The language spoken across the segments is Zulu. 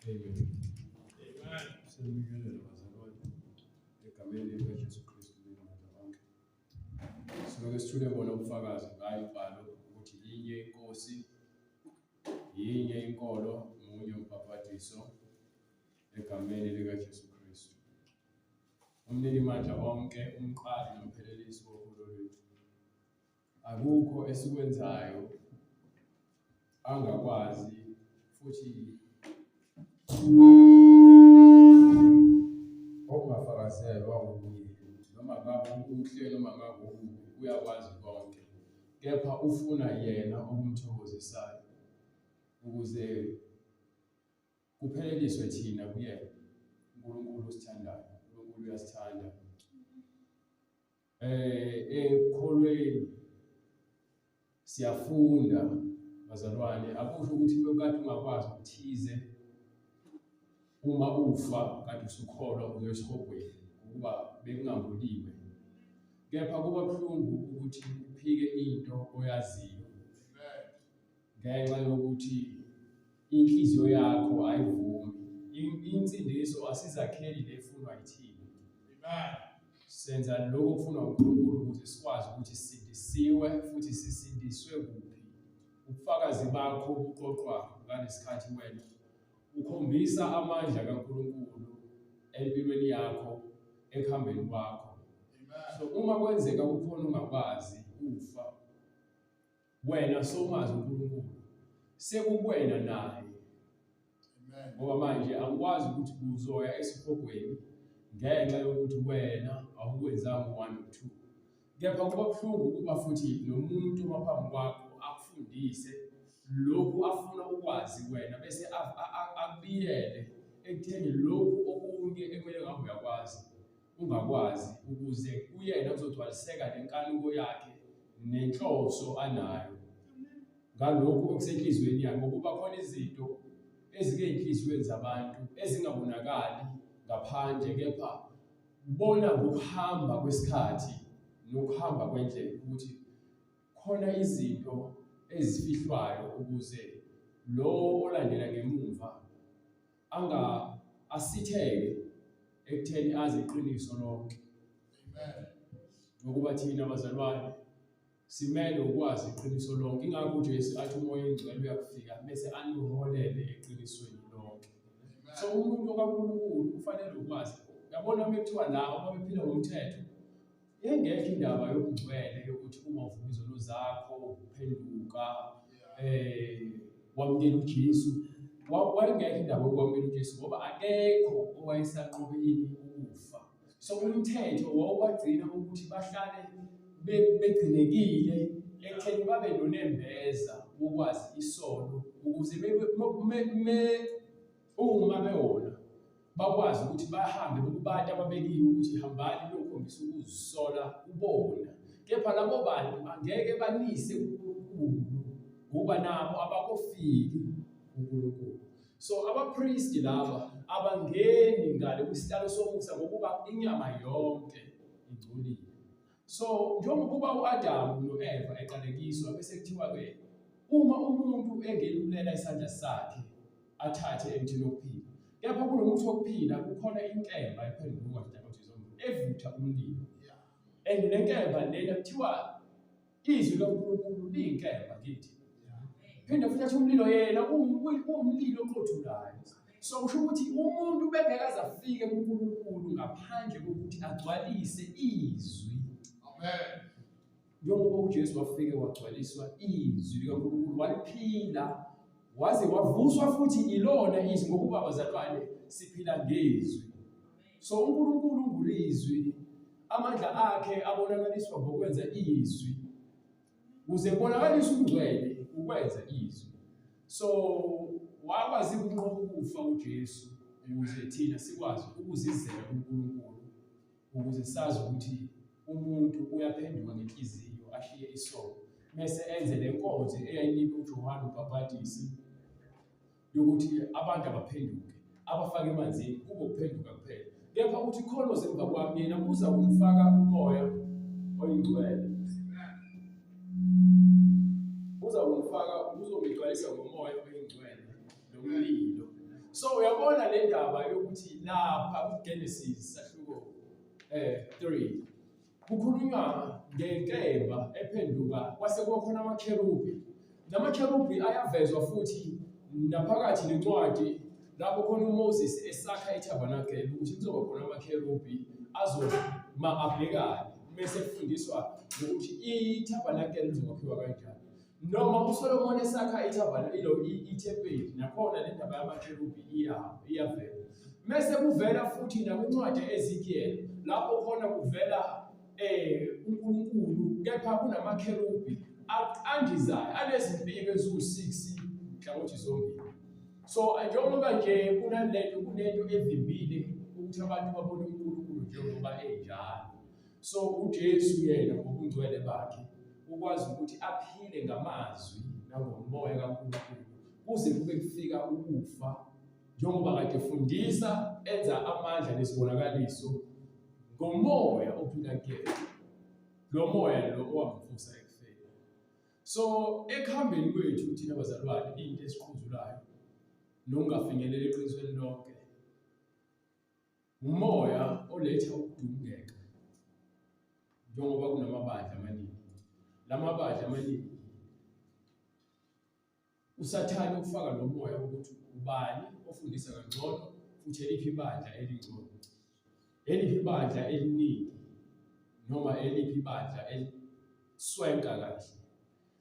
Amen. Sembingelela bazalwane egameni likaJesu Kristu linabantu bonke. Siloke sithule bona ubufakazi ngayo ibhalo ukuthi yinye inkosi, yinye inkolo, munye umbhaphathiso egameni likaJesu Kristu. Umnini mandla wonke, umqali nomphelelisi wokholo lwethu. Akukho esikwenzayo angakwazi futhi okungafakazelwa nguye, noma ngabe uhle noma ngabe ubi, uyakwazi konke. Kepha ufuna yena okumthokozisayo ukuze kupheleliswe thina kuyena. uNkulunkulu usithandayo, uNkulunkulu uyasithanda. Ekholweni siyafunda bazalwane, akusho ukuthi bekade ungakwazi ukuthize uma ufa kade usukholwa uyesihogweni ukuba bekungambuliwe. Kepha kuba buhlungu ukuthi uphike into oyaziyo ngenxa yokuthi inhliziyo yakho ayivumi. Insindiso asizakheli lefunwa yithini. Senza lokho okufunwa uNkulunkulu ukuze sikwazi ukuthi sisindisiwe futhi sisindiswe kuphi. Ubufakazi bakho buqoqwa ngalesikhathi wena ukhombisa amandla kaNkulunkulu empilweni yakho, ekuhambeni kwakho. So uma kwenzeka kukhona ungakwazi ufa, wena somazi uNkulunkulu sekukwena naye. Ngoba manje angikwazi ukuthi uzoya esihogweni ngenxa yokuthi wena awukwenzanga 1 no 2. Kepha kuba buhlungu ukuba futhi nomuntu waphambi kwakho akufundise lokhu afuna ukwazi wena bese akubiyele ekutheni lokhu okunye ekumele ngabe uyakwazi ungakwazi, ukuze kuyena uzogcwaliseka lenkanuko yakhe nenhloso anayo ngalokhu okusenhlizweni yakhe. Ngokuba khona izinto ezike enhliziyweni zabantu ezingabonakali ngaphandle, kepha ubona ngokuhamba kwesikhathi nokuhamba kwendlela ukuthi khona izinto ezifihlwayo ukuze lo olandela ngemumva asitheke ekutheni azi iqiniso lonke. Ngokuba thina abazalwane simele ukwazi iqiniso lonke. Ingakho uJesu athi uMoya oNgcwele uyakufika bese aniholele eqinisweni lonke. So umuntu kaNkulunkulu kufanele ukwazi. Yabona bekuthiwa lawo ababephila ngomthetho, engekho indaba yokungcwele yokuthi uma uvuma izono zakho uphenduka wamukela uJesu. Wayengekho indaba yokwamukela uJesu ngoba akekho owayesanqobe ukufa. So umthetho wawubagcina ukuthi bahlale begcinekile ekutheni babe nonembeza wokwazi isono ukuze uma bewona bakwazi ukuthi bahambe bokubantu ababekiwe ukuthi hambani lokhombisa ukuzisola ubona. Kepha labo bantu angeke banise uNkulunkulu ngoba nabo abakofiki uNkulunkulu. So abapriesti laba abangeni ngale kwisihlalo somusa ngokuba inyama yonke ingcolile. So njengoba uAdamu noEva eqalekiswa bese kuthiwa ke uma umuntu engelulela isandla sakhe athathe emthini wokuphila, kepha kunomuthi wokuphila kukhona inkemba ephenduka evutha umlilo. And le nkemba lena kuthiwa izwi kaNkulunkulu liyinkemba kithi. Phinde futhi athi umlilo yena umlilo oqothulayo. So kusho ukuthi umuntu bengekaze afike kuNkulunkulu ngaphandle kokuthi agcwalise izwi. Amen. Njengoba uJesu wafike wagcwaliswa izwi likaNkulunkulu, waliphila waze wavuswa futhi ilona izwi, ngokuba abazalwane siphila ngezwi. So uNkulunkulu ngulizwi, amandla akhe abonakaliswa ngokwenza izwi. Uze kubonakaliswe ungcwele ukwenza izwi. So wakwazi ukunqoba ukufa uJesu ukuze thina sikwazi ukuzizela uNkulunkulu, ukuze sazi ukuthi umuntu uyaphenduka ngenhliziyo ashiye isono bese enze lenkonzo eyayinikwe uJohane uMbhaphatisi yokuthi abantu abaphenduke, abafake emanzini kube ukuphenduka kuphela. Kepha uthi khona zemva kwami yena uza kumfaka uMoya oNgcwele. Uzomigcwalisa ngoMoya oNgcwele nomlilo. So uyabona le ndaba yokuthi lapha kuGenesis sahluko 3 kukhulunywa ngenkemba ephenduka kwase kukhona amakherubi. Namakherubi ayavezwa futhi naphakathi nencwadi lapho khona uMoses esakha iTabernacle ukuthi kuzoba khona amakherubi azoma abhekane bese kufundiswa ukuthi iTabernacle izokwakhiwa kanjani. Noma uSolomon esakha iTabernacle iThempeli nakhona le ndaba yamakherubi iyavela. Mase kuvela futhi nakwincwadi Ezekiel lapho khona kuvela uNkulunkulu kepha kunamakherubi andizayo anezimpiko eziwu6 mhlangothi zombili. So njengoba nje kunento evimbile ukuthi abantu babone uNkulunkulu njengoba enjalo. So uJesu yena ngobungcwele bakhe ukwazi ukuthi aphile ngamazwi nangomoya kaNkulunkulu kuze kube kufika ukufa njengoba kade fundisa enza amandla nesibonakaliso ngomoya ophila kuyena. Lo moya lo owamvusa ekufeni. So ekuhambeni kwethu thina bazalwane into esiqhuzulayo nokungafinyeleli eqinisweni lonke umoya oletha ukudungeka njengoba kunamabandla amaningi. Lamabandla amaningi usathane ukufaka lo moya ukuthi ubani ofundisa kangcono futhi eliphi ibandla elingcono, eliphi ibandla eliningi noma eliphi ibandla eliswenka kahle.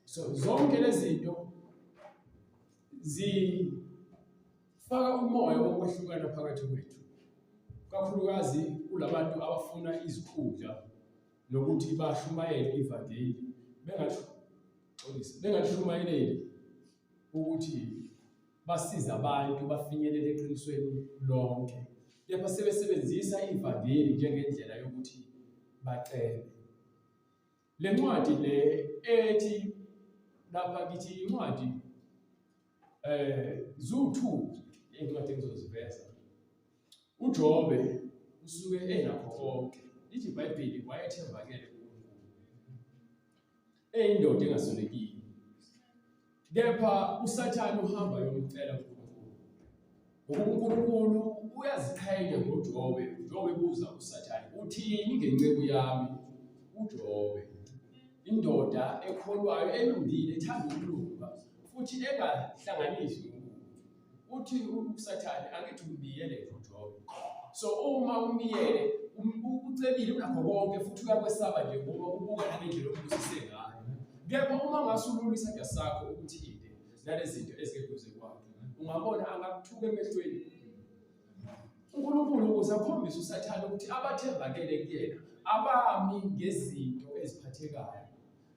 So zonke lezi zinto zifaka umoya wokwehlukana phakathi kwethu, kakhulukazi kulabantu abafuna izikhundla nokuthi bashumayele ivangeli bengashumayeleli ukuthi basize abantu bafinyelele eqinisweni lonke, kepha sebesebenzisa ivangeli njengendlela yokuthi bacebe. Le ncwadi le ethi lapha kithi incwadi zu2 incwadi engizoziveza. uJobe usuke enakho konke, lithi iBhayibheli wayethembakele kuNkulunkulu, eyindoda engasolekile, kepha uSathane uhamba yomcela kuNkulunkulu. uNkulunkulu uyazikhayela ngoJobe. uJobe buza uSathane, uthini ngenceku yami uJobe, indoda ekholwayo elungile ethanda ukulunga futhi engahlanganisi uNkulunkulu. Uthi uSathane angithi umbiyele uJobe. So uma umiyele ucebile unakho konke futhi uyakwesaba nje ngoba ubuka ngendlela obusise ngayo. Kepha uma ngasulula isandla sakho ukuthinde nalezi zinto ezikeduze kwakhe ungabona angakuthuka emehlweni. uNkulunkulu uzakhombisa uSathane ukuthi abathembakele kuyena abami ngezinto eziphathekayo,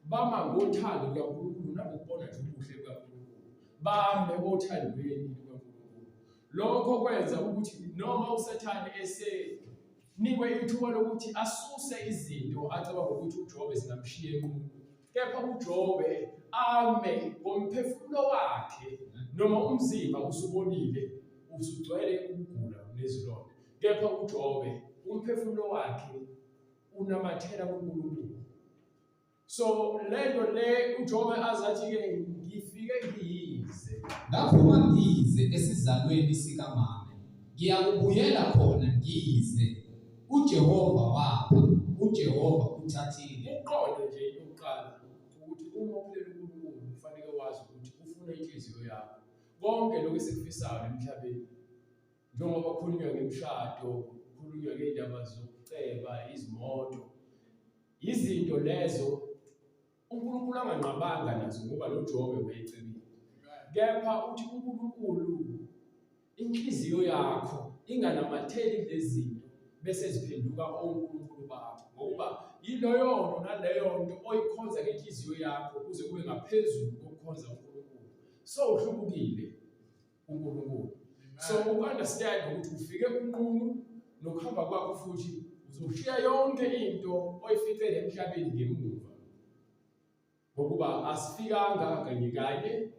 bama ngothando lukaNkulunkulu nangokubona nje ubuhle bukaNkulunkulu, bame othandweni lukaNkulunkulu. Lokho kwenza ukuthi noma uSathane esenikwe ithuba lokuthi asuse izinto acabanga ukuthi uJobe zingamshiya enqunu, kepha uJobe ame ngomphefumulo wakhe noma umzimba usubonile usugcwele ukugula nezilonda, kepha uJobe umphefumulo wakhe unamathela kuNkulunkulu. So lento le uJobe azathi-ke ngifike ngiyize, ngaphuma ngize esizalweni sikamama, ngiyakubuyela khona ngize. uJehova wapha, uJehova uthathile. uqonde nje yokuqala ukuthi uma uphilela uNkulunkulu kufanele wazi ukuthi ufuna inhliziyo yakho. Konke lokho esikufisayo emhlabeni, njengoba kukhulunywa ngemishado, kukhulunywa ngendaba zokuceba, izimoto, izinto lezo uNkulunkulu anganqabanga nazo ngoba noJobe wayecebile. Kepha uthi uNkulunkulu inhliziyo yakho inganamatheli lezi zinto bese ziphenduka onkulunkulu bakho, ngoba yiloyo nto naleyo nto oyikhonza ngenhliziyo yakho kuze kube ngaphezulu kokukhonza uNkulunkulu. So uhlukile uNkulunkulu. So ukunderstand ukuthi ufike kunqunu nokuhamba kwakho futhi uzoshiya yonke into oyificele emhlabeni ngemuva, ngokuba asifikanga kanye kanye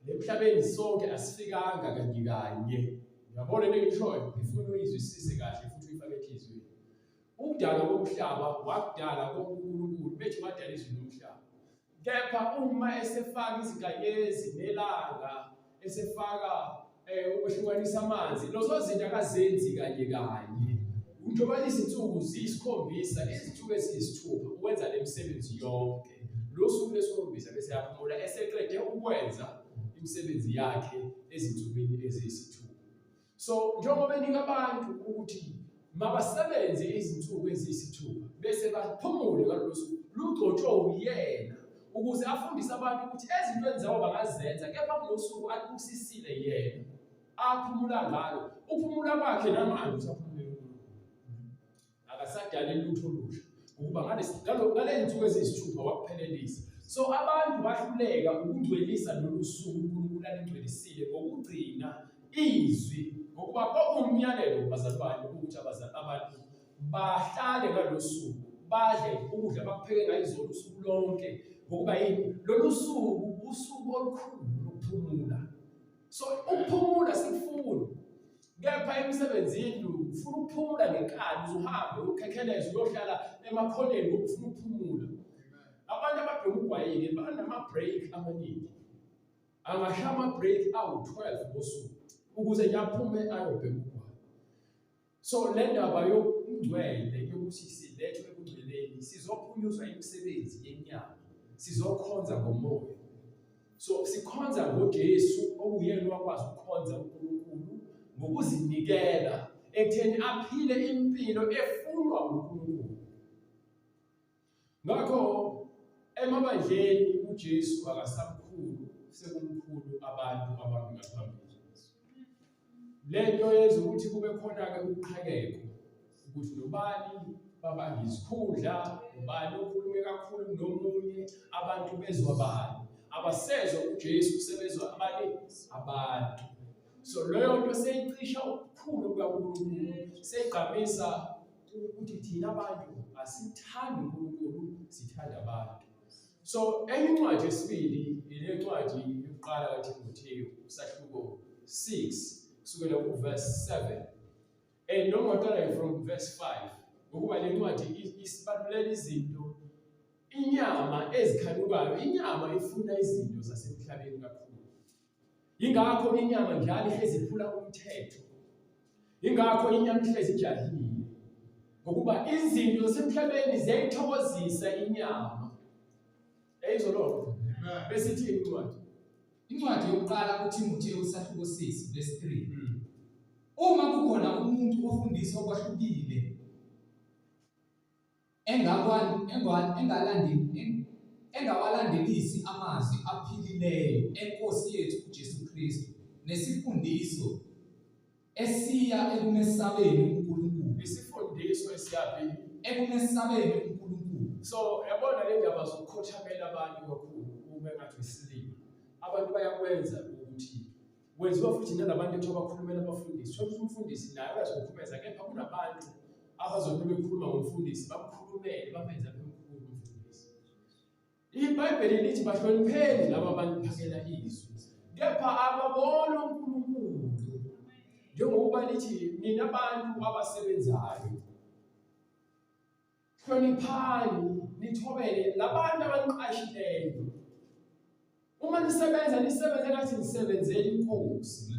emhlabeni, sonke asifikanga kanye kanye. Uyabona into engishoyo? Ngifuna uyizwisise kahle futhi uyifake enhliziyweni. Ukudala komhlaba wakudala koNkulunkulu, bethi wadala izulu nomhlaba. Kepha uma esefaka izinkanyezi nelanga, esefaka ukwehlukanisa amanzi, lezo zinto akazenzi kanye kanye. Njengoba izinsuku ziyisikhombisa, izinsuku eziyisithupha ukwenza le misebenzi yonke. Lo suku lesikhombisa bese yaphumula eseqede ukwenza imisebenzi yakhe ezinsukwini eziyisithupha. So njengoba enika abantu ukuthi mabasebenze izinsuku eziyisithupha bese baphumule ngalolu suku, lugcotshwe uyena ukuze afundise abantu ukuthi ezintweni zabo bangazenza, kepha kulosuku alibusisile yena aphumula ngalo. Uphumula kwakhe namanje usaphumule akasadali lutho olusha ukuba ngale zinsuku eziyisithupha wakuphelelisa. So abantu bahluleka ukungcwelisa lolu suku uNkulunkulu alingcwelisile ngokugcina izwi, ngokuba kwakuwumyalelo bazalwane ukuthi abantu bahlale ngalolu suku, badle ukudla bakupheke ngayizolo usuku lonke, ngokuba yini lolu suku usuku olukhulu lokuphumula. So ukuphumula sikufuna, kepha emsebenzini ufuna ukuphumula ngenkani, uzuhambe ukhekheleze uyohlala emakhoneni ngoba ufuna ukuphumula. Abantu ababhema ugwayile banama-break amaningi, angashaya ama-break awu-12 ngosuku ukuze yaphume ayobhema ugwayi. So le ndaba yokungcwele yokuthi silethwe ekungcweleni, sizophunyuzwa imisebenzi yenyama, sizokhonza ngomoya. So sikhonza ngoJesu okuyena wakwazi ukukhonza uNkulunkulu ngokuzinikela ekutheni aphile impilo efunwa uNkulunkulu. Ngakho emabandleni uJesu akasamkhulu, sekumkhulu abantu abami ngaphambili. Lento yenza ukuthi kube khona-ke ukuqhekeko ukuthi nobani babambe izikhundla, ubani okhulume kakhulu kunomunye, abantu bezwa bani, abasezwa uJesu kusebenzwa abantu. So leyo nto seyicisha ukukhulu kukaNkulunkulu, seyigqamisa ukuthi thina abantu asithandi uNkulunkulu, sithanda abantu. So enye incwadi yesibili ile ncwadi yokuqala kaTimoteyu, isahluko 6 kusukela ku-verse 7 noma waqala from verse 5, ngokuba le ncwadi isibalulela izinto, inyama ezikhanukayo. Inyama ifuna izinto zasemhlabeni kakhulu, yingakho inyama njalo ihlezi iphula umthetho, yingakho inyama ihlezi ijahile, ngokuba izinto zasemhlabeni ziyayithokozisa inyama. Eyizolonke bese ithi incwadi yokuqala kuTimoteyu isahluko 6 verse 3. Uma kukhona umuntu ofundisa okwahlukile engawalandelisi amazwi aphilileyo eNkosi yethu uJesu Kristu nesifundiso esiya ekumesabeni uNkulunkulu. Isifundiso esiyaphi? Ekumesabeni uNkulunkulu. So yabona le ndaba zokukhothamela abantu kakhulu ube ngathi isilima. Abantu bayakwenza ukuthi wenziwa futhi nalabantu ethu abakhulumela abafundisi. Sokuthi umfundisi naye uyazokhumeza, kepha kunabantu abazobe bekhuluma ngomfundisi bamkhulumele bamenza bemkhulu umfundisi. iBhayibheli lithi bahlonipheni laba abantu phakela izwi, kepha ababona uNkulunkulu. Njengoba lithi nina abantu abasebenzayo, hloniphani nithobele labantu abaniqashileyo. Uma nisebenze ngathi nisebenzela inkosi,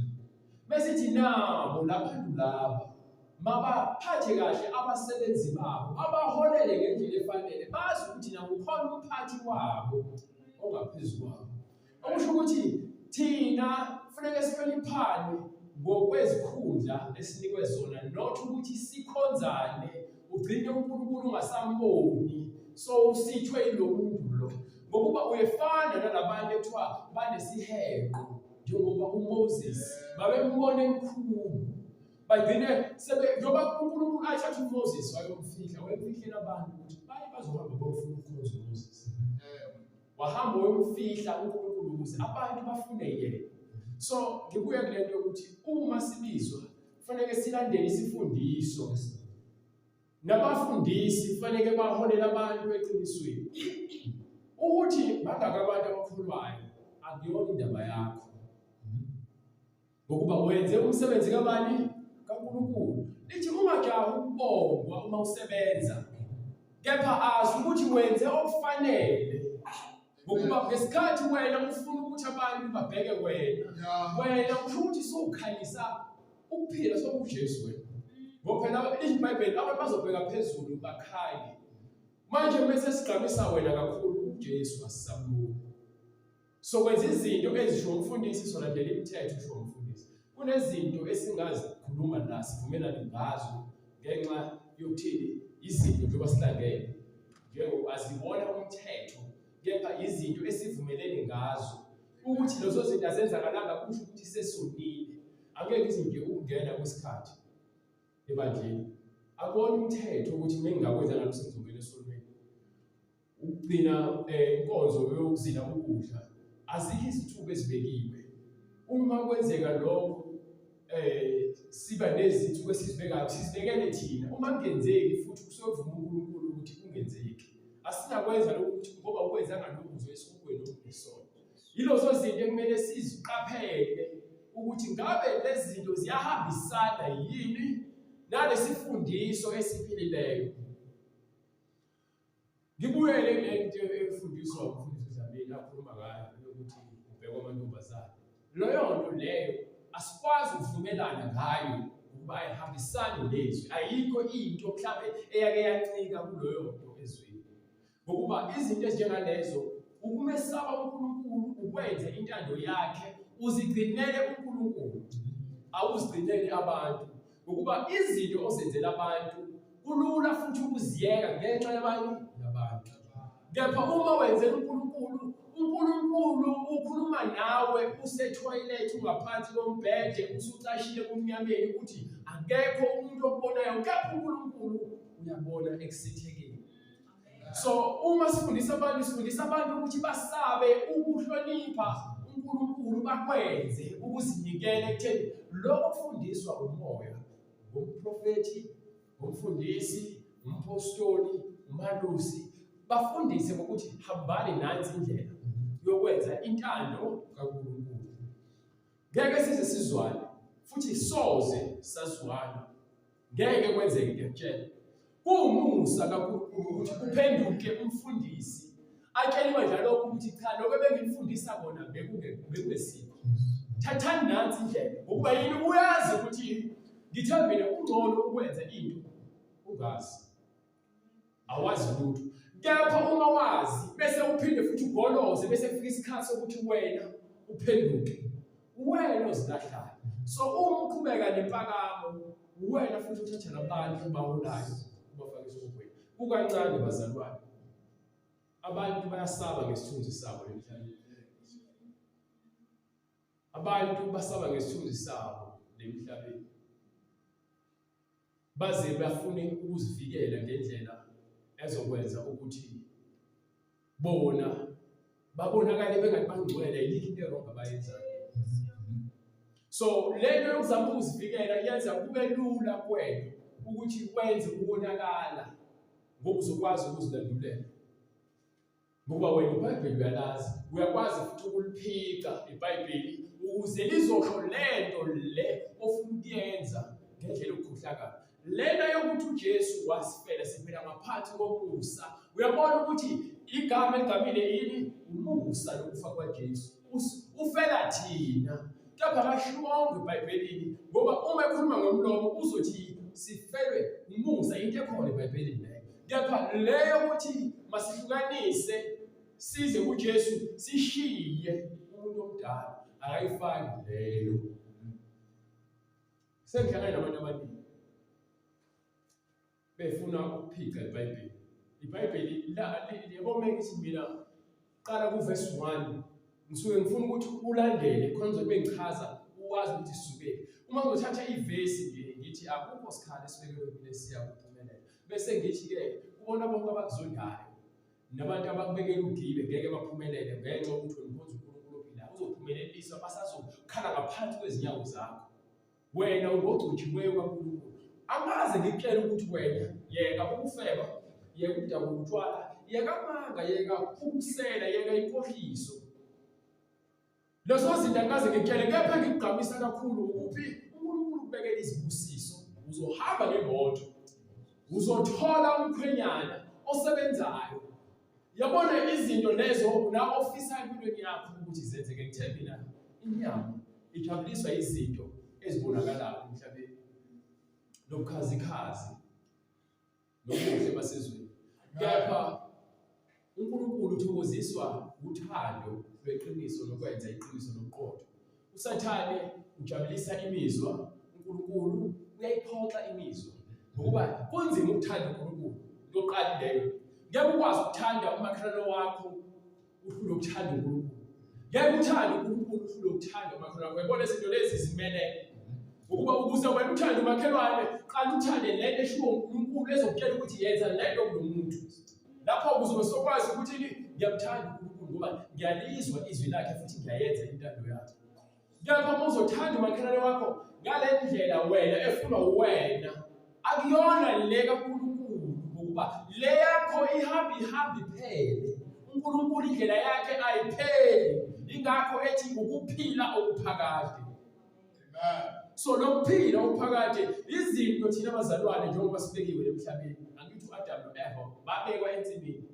besithi nabo labantu laba mabaphathe kahle abasebenzi babo, abaholele ngendlela efanele, bazi ukuthi nabo ukhona umphathi wabo ongaphezulu kwabo. Okusho ukuthi thina kufanele sihloniphane ngokwezikhundla esinikwe zona, not ukuthi sikhonzane ugcine uNkulunkulu ungasamboni so usithwe ilo muntu lo, ngokuba uyefana nalabantu ekuthiwa banesihenqo njengoba uMoses babembona emkhulu, bagcine njengoba uNkulunkulu athatha uMoses wayomfihla abantu ukuthi baye bazohamba bayofuna ukukhonza uMoses. Wahamba wayomfihla uNkulunkulu ukuze abantu bafune yena. So ngibuye kulento yokuthi uma sibizwa kufanele silandele isifundiso, nabafundisi kufanele baholele abantu eqinisweni. Ukuthi bangaka abantu abakholwayo akuyona indaba yakho, ngokuba wenze umsebenzi kabani? KaNkulunkulu. Lithi ungajahi ukubongwa uma usebenza, kepha azi ukuthi wenze okufanele, ngokuba ngesikhathi wena ufuna ukuthi abantu babheke wena. Yeah. Wena usho ukuthi sowukhanyisa ukuphila sokuJesu wena. Ngoba phela iBhayibheli abantu bazobheka phezulu bakhanye. Manje mase sigqamisa wena kakhulu uJesu asisabuni. So kwenza izinto ezisho umfundisi solandela imithetho usho umfundisi. Kunezinto esingazikhuluma la sivumelane ngazo ngenxa yokuthini izinto njengoba sihlangene. Njengoba asibona umthetho kepha izinto esivumelene ngazo ukuthi lezo zinto azenzakalanga kusho ukuthi sesonile. Angeke izinto ukungena kwesikhathi ebandleni. Akubona umthetho ukuthi mengingakwenza ngalo sengizongena esonweni. Ukugcina inkonzo yokuzila ukudla azikho izithuba ezibekiwe. Uma kwenzeka lokho siba nezithuba esizibekayo sizibekele thina. Uma kungenzeki futhi kusovuma uNkulunkulu ukuthi kungenzeki. Asingakwenza lokho ukuthi ngoba ukwenza ngalokho uzoyisukweni nokunisona. Yilozo zinto ekumele siziqaphele ukuthi ngabe lezi zinto ziyahambisana yini nalesifundiso esiphilileyo. Ngibuyele lento efundiswa umfundisi Zamini akhuluma ngayo ukuthi ubheka amantombazane. Leyo nto leyo asikwazi ukuvumelana ngayo ukuba ayihambisani lezwi. Ayikho into mhlawumbe eyake yancika kuleyo nto ezweni. Ngokuba izinto ezinjengalezo ukumesaba uNkulunkulu ukwenza intando yakhe uzigcinele uNkulunkulu. Awuzigcinele abantu. Ngokuba izinto ozenzela abantu kulula futhi ukuziyeka ngenxa yabantu. Kepha uma wenzela uNkulunkulu, uNkulunkulu ukhuluma nawe usetoilet ungaphansi kombhede usucashile kumnyameni ukuthi akekho umuntu okubonayo kepha uNkulunkulu uyabona ekusithekeni. So uma sifundisa abantu ukuthi basabe ukuhlonipha uNkulunkulu bakwenze ukuzinikela ekutheni lokho kufundiswa umoya ngomprofeti, ngomfundisi, umpostoli, umalusi. Bafundise ukuthi hambani nansi indlela yokwenza intando kaNkulunkulu. Ngeke size sizwane futhi soze sazwana. Ngeke kwenzeke ngiyakutshela. Kuwumusa kaNkulunkulu ukuthi kuphenduke umfundisi atsheliwe njalo ukuthi cha lokho ebengifundisa kona bekungesikho. Thathani nansi indlela ukuba yini uyazi ukuthi ngithembile ungcono ukwenza into ungazi. Awazi lutho. Kepha uma wazi bese uphinde futhi ugoloze bese kufika isikhathi sokuthi wena uphenduke. Wena ozilahlayo. So uma uqhubeka nempakamo wena futhi uthatha nabantu baholayo ubafaka esokweni. Kukancane bazalwane. Abantu bayasaba ngesithunzi sabo emhlabeni. Abantu basaba ngesithunzi sabo emhlabeni. Baze bafune ukuzivikela ngendlela ezokwenza ukuthi bona babonakale bengathi bangcwele yikho into eronga abayenzayo. So lento yokuzama ukuzivikela yenza kube lula kuwena ukuthi wenze ubonakala ngoba uzokwazi ukuzilandulela. Ngoba wena iBhayibheli uyalazi, uyakwazi futhi ukuliphika iBhayibheli ukuze lizosho lento le ofuna ukuyenza ngendlela okukhohlakala. Lena yokuthi uJesu wasifela siphela ngaphansi komusa. Uyabona ukuthi igama eligamile yini? Umusa lokufa kwaJesu. Ufela thina. Kepha akashongo eBhayibhelini ngoba uma ekhuluma ngomlomo uzothi sifelwe umusa into ekhona eBhayibhelini leyo. Kepha leyo ukuthi masihlukanise size kuJesu sishiye umuntu omdala akayifani leyo. Sengihlangana nabantu abaningi befuna ukuphika iBhayibheli. iBhayibheli la yebo mengithi mina qala kuverse 1 ngisuke ngifuna ukuthi ulandele khona bengichaza uwazi ukuthi sisukele. Uma ngizothatha ivesi ngithi akukho sikhala esibekelwe kulesiya kuphumelela. Bese ngithi ke ubona bonke abakuzondayo nabantu abakubekela ugibe ngeke baphumelele ngenxa yokuthi wemkhonza uNkulunkulu ophilayo uzophumelelisa basazokhala ngaphansi kwezinyawo zakho. Wena ungogcutshiweyo kaNkulunkulu. Angaze ngikutshela ukuthi wena yeka ukufeba, yeka ukudaba utshwala, yeka amanga, yeka ukusela, yeka inkohliso. Lezo zinto angaze ngikutshele kepha ngikugqamisa kakhulu ukuphi uNkulunkulu kubekela izibusiso. Uzohamba ngemoto. Uzothola umkhwenyana osebenzayo. Yabona izinto lezo na ofisa empilweni yakho ukuthi zenzeke ngithembi na inyama ijabuliswa izinto ezibonakalayo emhlabeni. Lobukhazikhazi nobuhle basezweni. Kepha uNkulunkulu uthokoziswa uthando lweqiniso nokwenza iqiniso nokuqotho. USathane ujabulisa imizwa, uNkulunkulu uyayiphoxa imizwa. Ngoba kunzima ukuthanda uNkulunkulu. Loqala leyo. Ngeke ukwazi ukuthanda umakhelwane wakho uhlule ukuthanda uNkulunkulu. Ngeke uthande uNkulunkulu uhlule ukuthanda umakhelwane wakho. Yabona izinto lezi zimelene. Ukuba ukuze wena uthande umakhelwane, qala uthande lento eshiwo uNkulunkulu ezokutshela ukuthi yenza lento kulo muntu. Lapho kuzobe sokwazi ukuthi ngiyamthanda uNkulunkulu ngoba ngiyalizwa izwi lakhe futhi ngiyayenza intando yakhe. Ngakho uma uzothanda umakhelwane wakho ngale ndlela wena efuna wena, akuyona le kaNkulunkulu ngoba le yakho ihambi iphele. uNkulunkulu indlela yakhe ayipheli. Ingakho ethi ukuphila okuphakade. So lokuphila okuphakade izinto thina abazalwane njengoba sibekiwe emhlabeni. Angithi uAdam noEva babekwa ensimini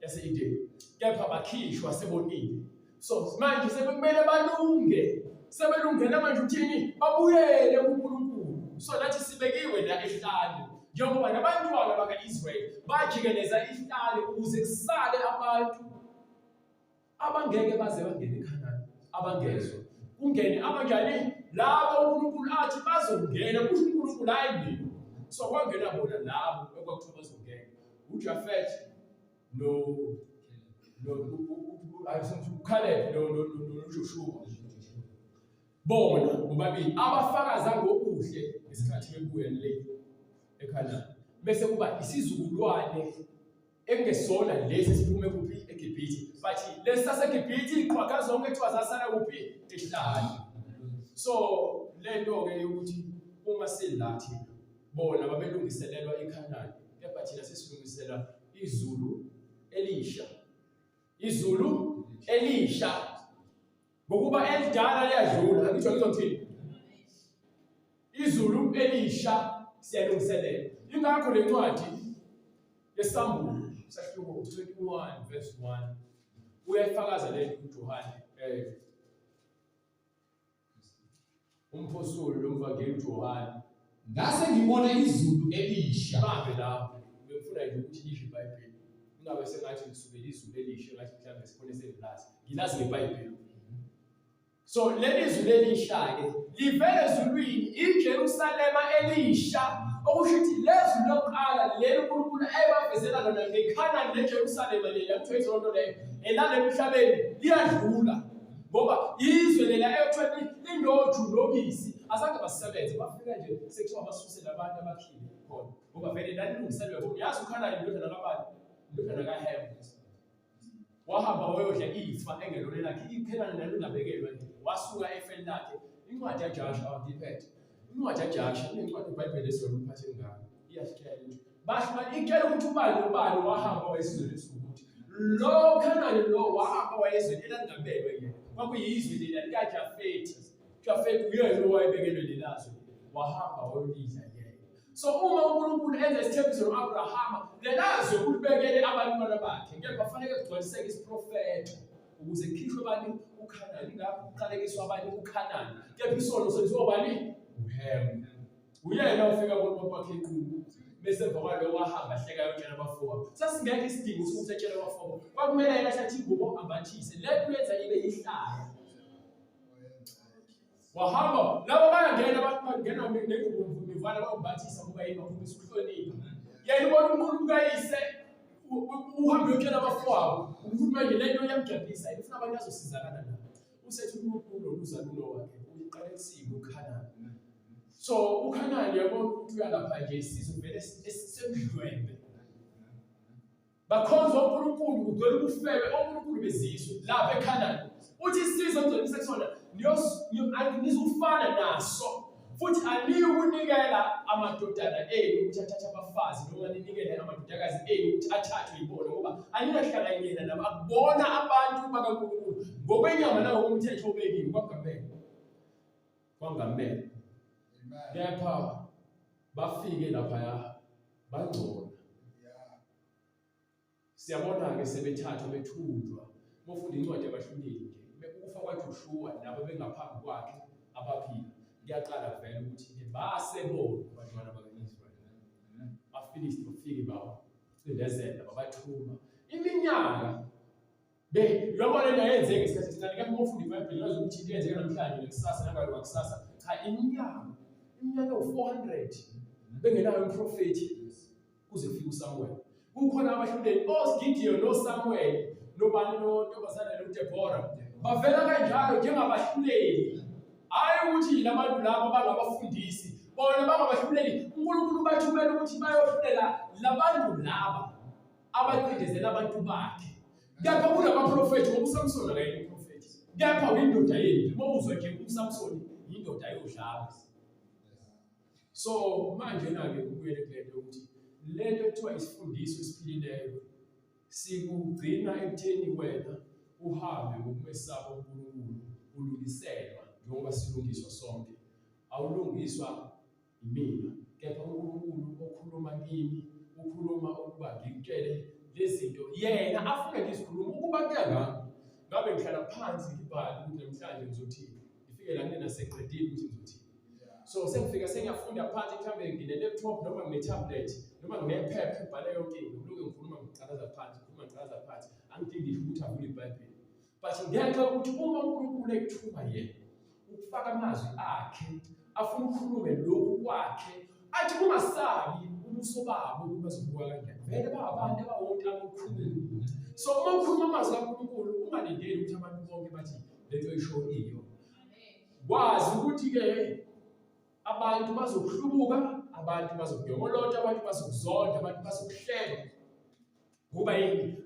yase-Edeni. Kepha bakhishwa sebonile. So manje sebekumele balunge. Sebelungena manje uthini? Babuyele kuNkulunkulu. So nathi sibekiwe la ehlane. Njengoba nabantwana baka-Israyeli bajikeleza ihlane ukuze kusale abantu abangeke baze bangene eKhanani, abangezwa. Kungene abanjani? Labo uNkulunkulu athi bazongena kusho uNkulunkulu hayi. So kwangena bona labo ekwakuthiwa bazongena. uJafet uKhaleb noJoshua. Bona bobabili abafakaza ngokuhle ngesikhathi bebuya le eKhanani. Bese kuba isizukulwane engesona lesi siphume kuphi eGibhithe. Bathi lesi saseGibhithe iqhwaga zonke ethiwa zasala kuphi ehlane. So lento ke ukuthi uma silathi bona babelungiselelwa eKhanani, kepha thina sesilungisela izulu elisha. Izulu elisha. Ngokuba elidala liyadlula, ngitsho ngizothini? Izulu elisha siyalungiselela. Ingakho le ncwadi yeSambulo sahluko 21 verse 1 uyayifakaza le uJohane umphosoli lomvangeli uJohane. Ngase ngibona izulu elisha. Babe lapho befuna nje ukuthi lisho iBhayibheli. Ingabe sengathi ngisukela izulu elisha ngathi mhlawumbe sifune sengilazi. Ngilazi ngeBhayibheli. So leli izulu elisha ke livele ezulwini iJerusalema elisha. Okusho ukuthi lezulu lokuqala leli uNkulunkulu ayebavezela lona ngeKhanani leJerusalema leli yakuthiwa izonto leyo elale emhlabeni liyadlula. Ngoba izwe lela ekuthiwa linoju nobisi azange basebenze bafika nje sekuthiwa basusele abantu abaphile khona. Ngoba vele lalilungiselwe bona. Yazi uKhanani indodana kabani? Indodana kaHem. Wahamba wayodla ifa engelona lakhe. iKhanani lalungabekelwe nje. Wasuka efeni lakhe. Incwadi kaJoshua awangiphethe. Incwadi kaJoshua inencwadi eBhayibheli esiyona uphathe ngalo. Iyasitshela ukuthi bashima ikela ukuthi ubani nobani wahamba wayesizwe ukuthi lo Khanani lo wahamba wayezwe elangabelwe yena. Kwakuyizwe leli likaJafethi. Jafethi uyena owayebekelwe lelazo. Wahamba wayolidla yena. So uma uNkulunkulu enza isithembiso noAbrahama, lelazo ulibekele abantwana bakhe. Ngeke bafanele kugcwaliseke isiprofetho ukuze kukhishwe abantu uKhanani. Ingakho uqalekiswa abantu uKhanani. Kepha isono senziwa bani? uHem. Uyena ofika kubo kwakhe iqhubu. Bese baqala wahamba hleka yotshela abafowabo. Sasingeke isidingo sokuthi atshele abafowabo. Kwakumele yena athi ingubo ambathise. Lethu yenza ibe yihlaya. Wahamba labo bayangena bangena nengubo mivana bambathisa ngoba yena ufisa ukuhlonipha. Yena ubona uNkulunkulu kayise uhambe yotshela abafowabo. Umuntu manje lento yamjabulisa. Ufuna abantu azosizakala nabo. Usethi uNkulunkulu nozalulo wakhe uyiqalekisile uKhanani. So uKhanani yabona ukuthi uyalapha nje isizwe vele esemdlwembe. Bakhonza uNkulunkulu kugcwele ubufebe oNkulunkulu bezizwe lapha eKhanani. Uthi isizwe ngizonisa kusona nizofana naso. Futhi aliyukunikela amadodana enu ukuthi athathe abafazi noma ninikele amadodakazi enu ukuthi athathwe yibona ngoba alinahlanganyela nabo akubona abantu bakaNkulunkulu ngokwenyama nangokomthetho obekiwe kwangamele. Kepha bafike lapha bangcola. Siyabona-ke sebethathwa bethunjwa. Mofunda incwadi yabahluleli ukufa kwaJoshua nabo bengaphambi kwakhe abaphila. Kuyaqala vele ukuthi basebona abantwana baka-Israyeli. Bafilisti bafike bacindezela babathuma. Iminyaka yabona into yenzeka isikhathi esincane. Kepha mofunda iBhayibheli yazi ukuthi into yenzeka namhlanje nekusasa nangalo kwakusasa. Cha, iminyaka u-400 bengenayo umprofethi kuze kufike uSamuel. Kukhona abahluleli oGideon noSamuel nobani nontombazana noDeborah bavela kanjalo njengabahluleli. Hayi ukuthi labantu labo bangabafundisi, bona bangabahluleli. uNkulunkulu bathumela ukuthi bayohlulela labantu laba abaqindezela abantu bakhe. Kepha kunamaprofethi ngoba uSamson akayena uprofethi. Kepha uyindoda yempi. Mawuzwe nje uSamson yindoda yodlala. So manje-ke kubuyele kulento ukuthi lento ethiwa isifundiso esiphilileyo sikugcina ekutheni wena uhambe ngokumesaba uNkulunkulu, ulungiselwa njengoba silungiswa sonke. Awulungiswa imina, kepha uNkulunkulu okhuluma kimi, ukhuluma ukuba ngikutshele lezinto yena afuna ngizikhuluma ukuba kuyangami. Ngabe ngihlala phansi ngibhale ukuthi namhlanje ngizothini, ngifike la naseqedile ukuthi ngizothini. So sengifika sengiyafunda phansi mhlambe ngine-laptop noma ngine-tablet noma ngine-pep ngibhale yonke into. Lokho ngikhuluma ngiqalaza phansi, ngikhuluma ngiqalaza phansi. Angidingi ukuthi avule iBhayibheli. But ngenxa yokuthi uma uNkulunkulu ekuthuma yena ukufaka amazwi akhe, afuna ukukhulume lokhu kwakhe, athi ungasabi ubuso babo ukuthi bazobuka kanjani. Vele babantu abawonke abakhuluma. So uma ukhuluma amazwi kaNkulunkulu ungalindeli ukuthi abantu bonke bathi lento isho iyo. Wazi ukuthi-ke abantu bazokuhlubuka, abantu bazokuyomolota, abantu bazokuzonda, abantu bazokuhleka. Ngoba yini?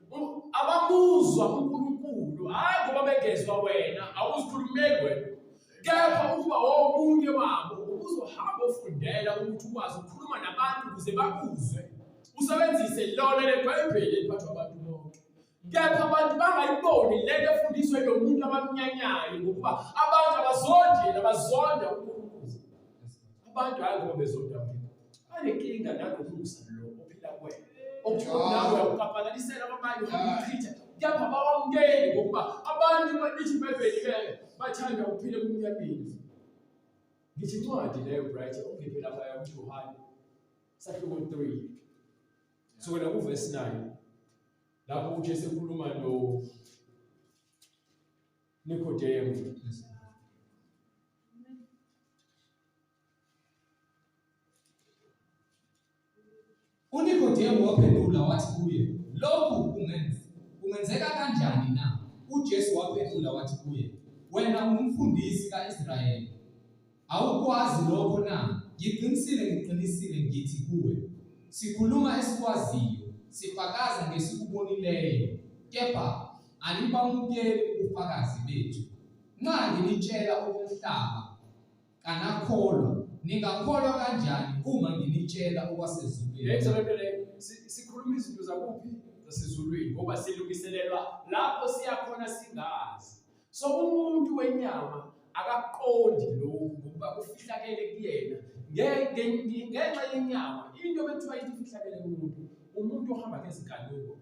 Abamuzwa uNkulunkulu, hayi ngoba bengezwa wena, awuzikhulumeli wena. Kepha ukuba womunye wabo uzohamba ofundela ukuthi ukwazi ukukhuluma nabantu ukuze bakuzwe. Usebenzise lona leBhayibheli eliphathwa abantu bonke. Kepha abantu bangayiboni lento efundiswa yilo muntu abamnyanyayo ngokuba abantu abazonda uNkulunkulu. Abantu hayi ngoba bezonda wena. Banenkinga nalokusa lo ophila kwena. Okuthiwa nawe ukaphalalisela abanye ukuchitha. Kepha bawamukeli ngokuba abantu bathi iBhayibheli bathanda ukuphila kumnyameni. Ngithi incwadi leyo bright ongiphe lapha yakuJohane sahluko 3. Sukela kuverse 9. Lapho uJesu ekhuluma Nikodemu. UNikodemu waphendula wathi kuye, lokhu kungenzeka kanjani na? UJesu waphendula wathi kuye, wena ungumfundisi kaIsrayeli, awukwazi lokho na? Ngiqinisile ngithi kuwe, sikhuluma esikwaziyo, sifakaza ngesikubonileyo, kepha anibamukeli ubufakazi bethu. Nxa nginitshela umhlaba kanakholwa, ningakholwa kanjani uma nginitshela okwasezulwini? Sikhuluma izinto zakuphi zasezulwini ngoba silungiselelwa lapho siyakhona singazi. So umuntu wenyama akaqondi lokhu ngoba kufihlakele kuyena. Ngenxa yenyama into bethiwa ifihlakele umuntu ohamba ngezinkanuko,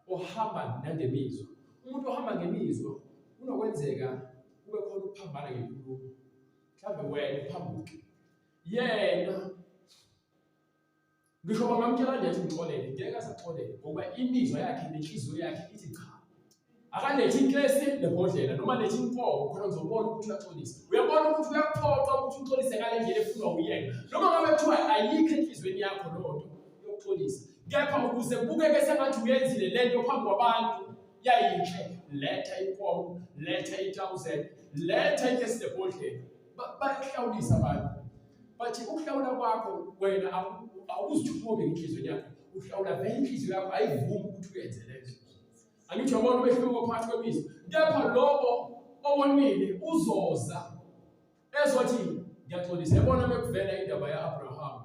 ohamba nangemizwa. Umuntu ohamba ngemizwa unokwenzeka kube khona ukuphambana ngenkulumo. Mhlawumbe wena uphambuke yena ngisho bangamtshela nje ngixolele, ngeke asaxolele ngoba imizwa yakhe nenhliziyo yakhe ithi cha. Akalethi inklesi nebhodlela noma lethi inkomo khona ngizobona ukuthi uyaxolisa. Uyabona ukuthi uyakuphoqa ukuthi uxolise ngale ndlela efunwa uyena. Noma ngabe kuthiwa ayikho enhlizweni yakho lonto yokuxolisa. Kepha ukuze kubukeke sengathi uyenzile lento phambi kwabantu yayinhle, letha inkomo, letha 1000, letha inklesi nebhodlela. Bayahlawulisa abantu. Bathi ukuhlawula kwakho wena awuzithobe inhliziyo yakho. Uhlawula vele inhliziyo yakho ayivumi ukuthi uyenze lento. Angithi yabona umehluko phakathi kwemizwa. Kepha lobo owonile uzoza ezothi ngiyaxolisa. Yabona bekuvela indaba yaAbraham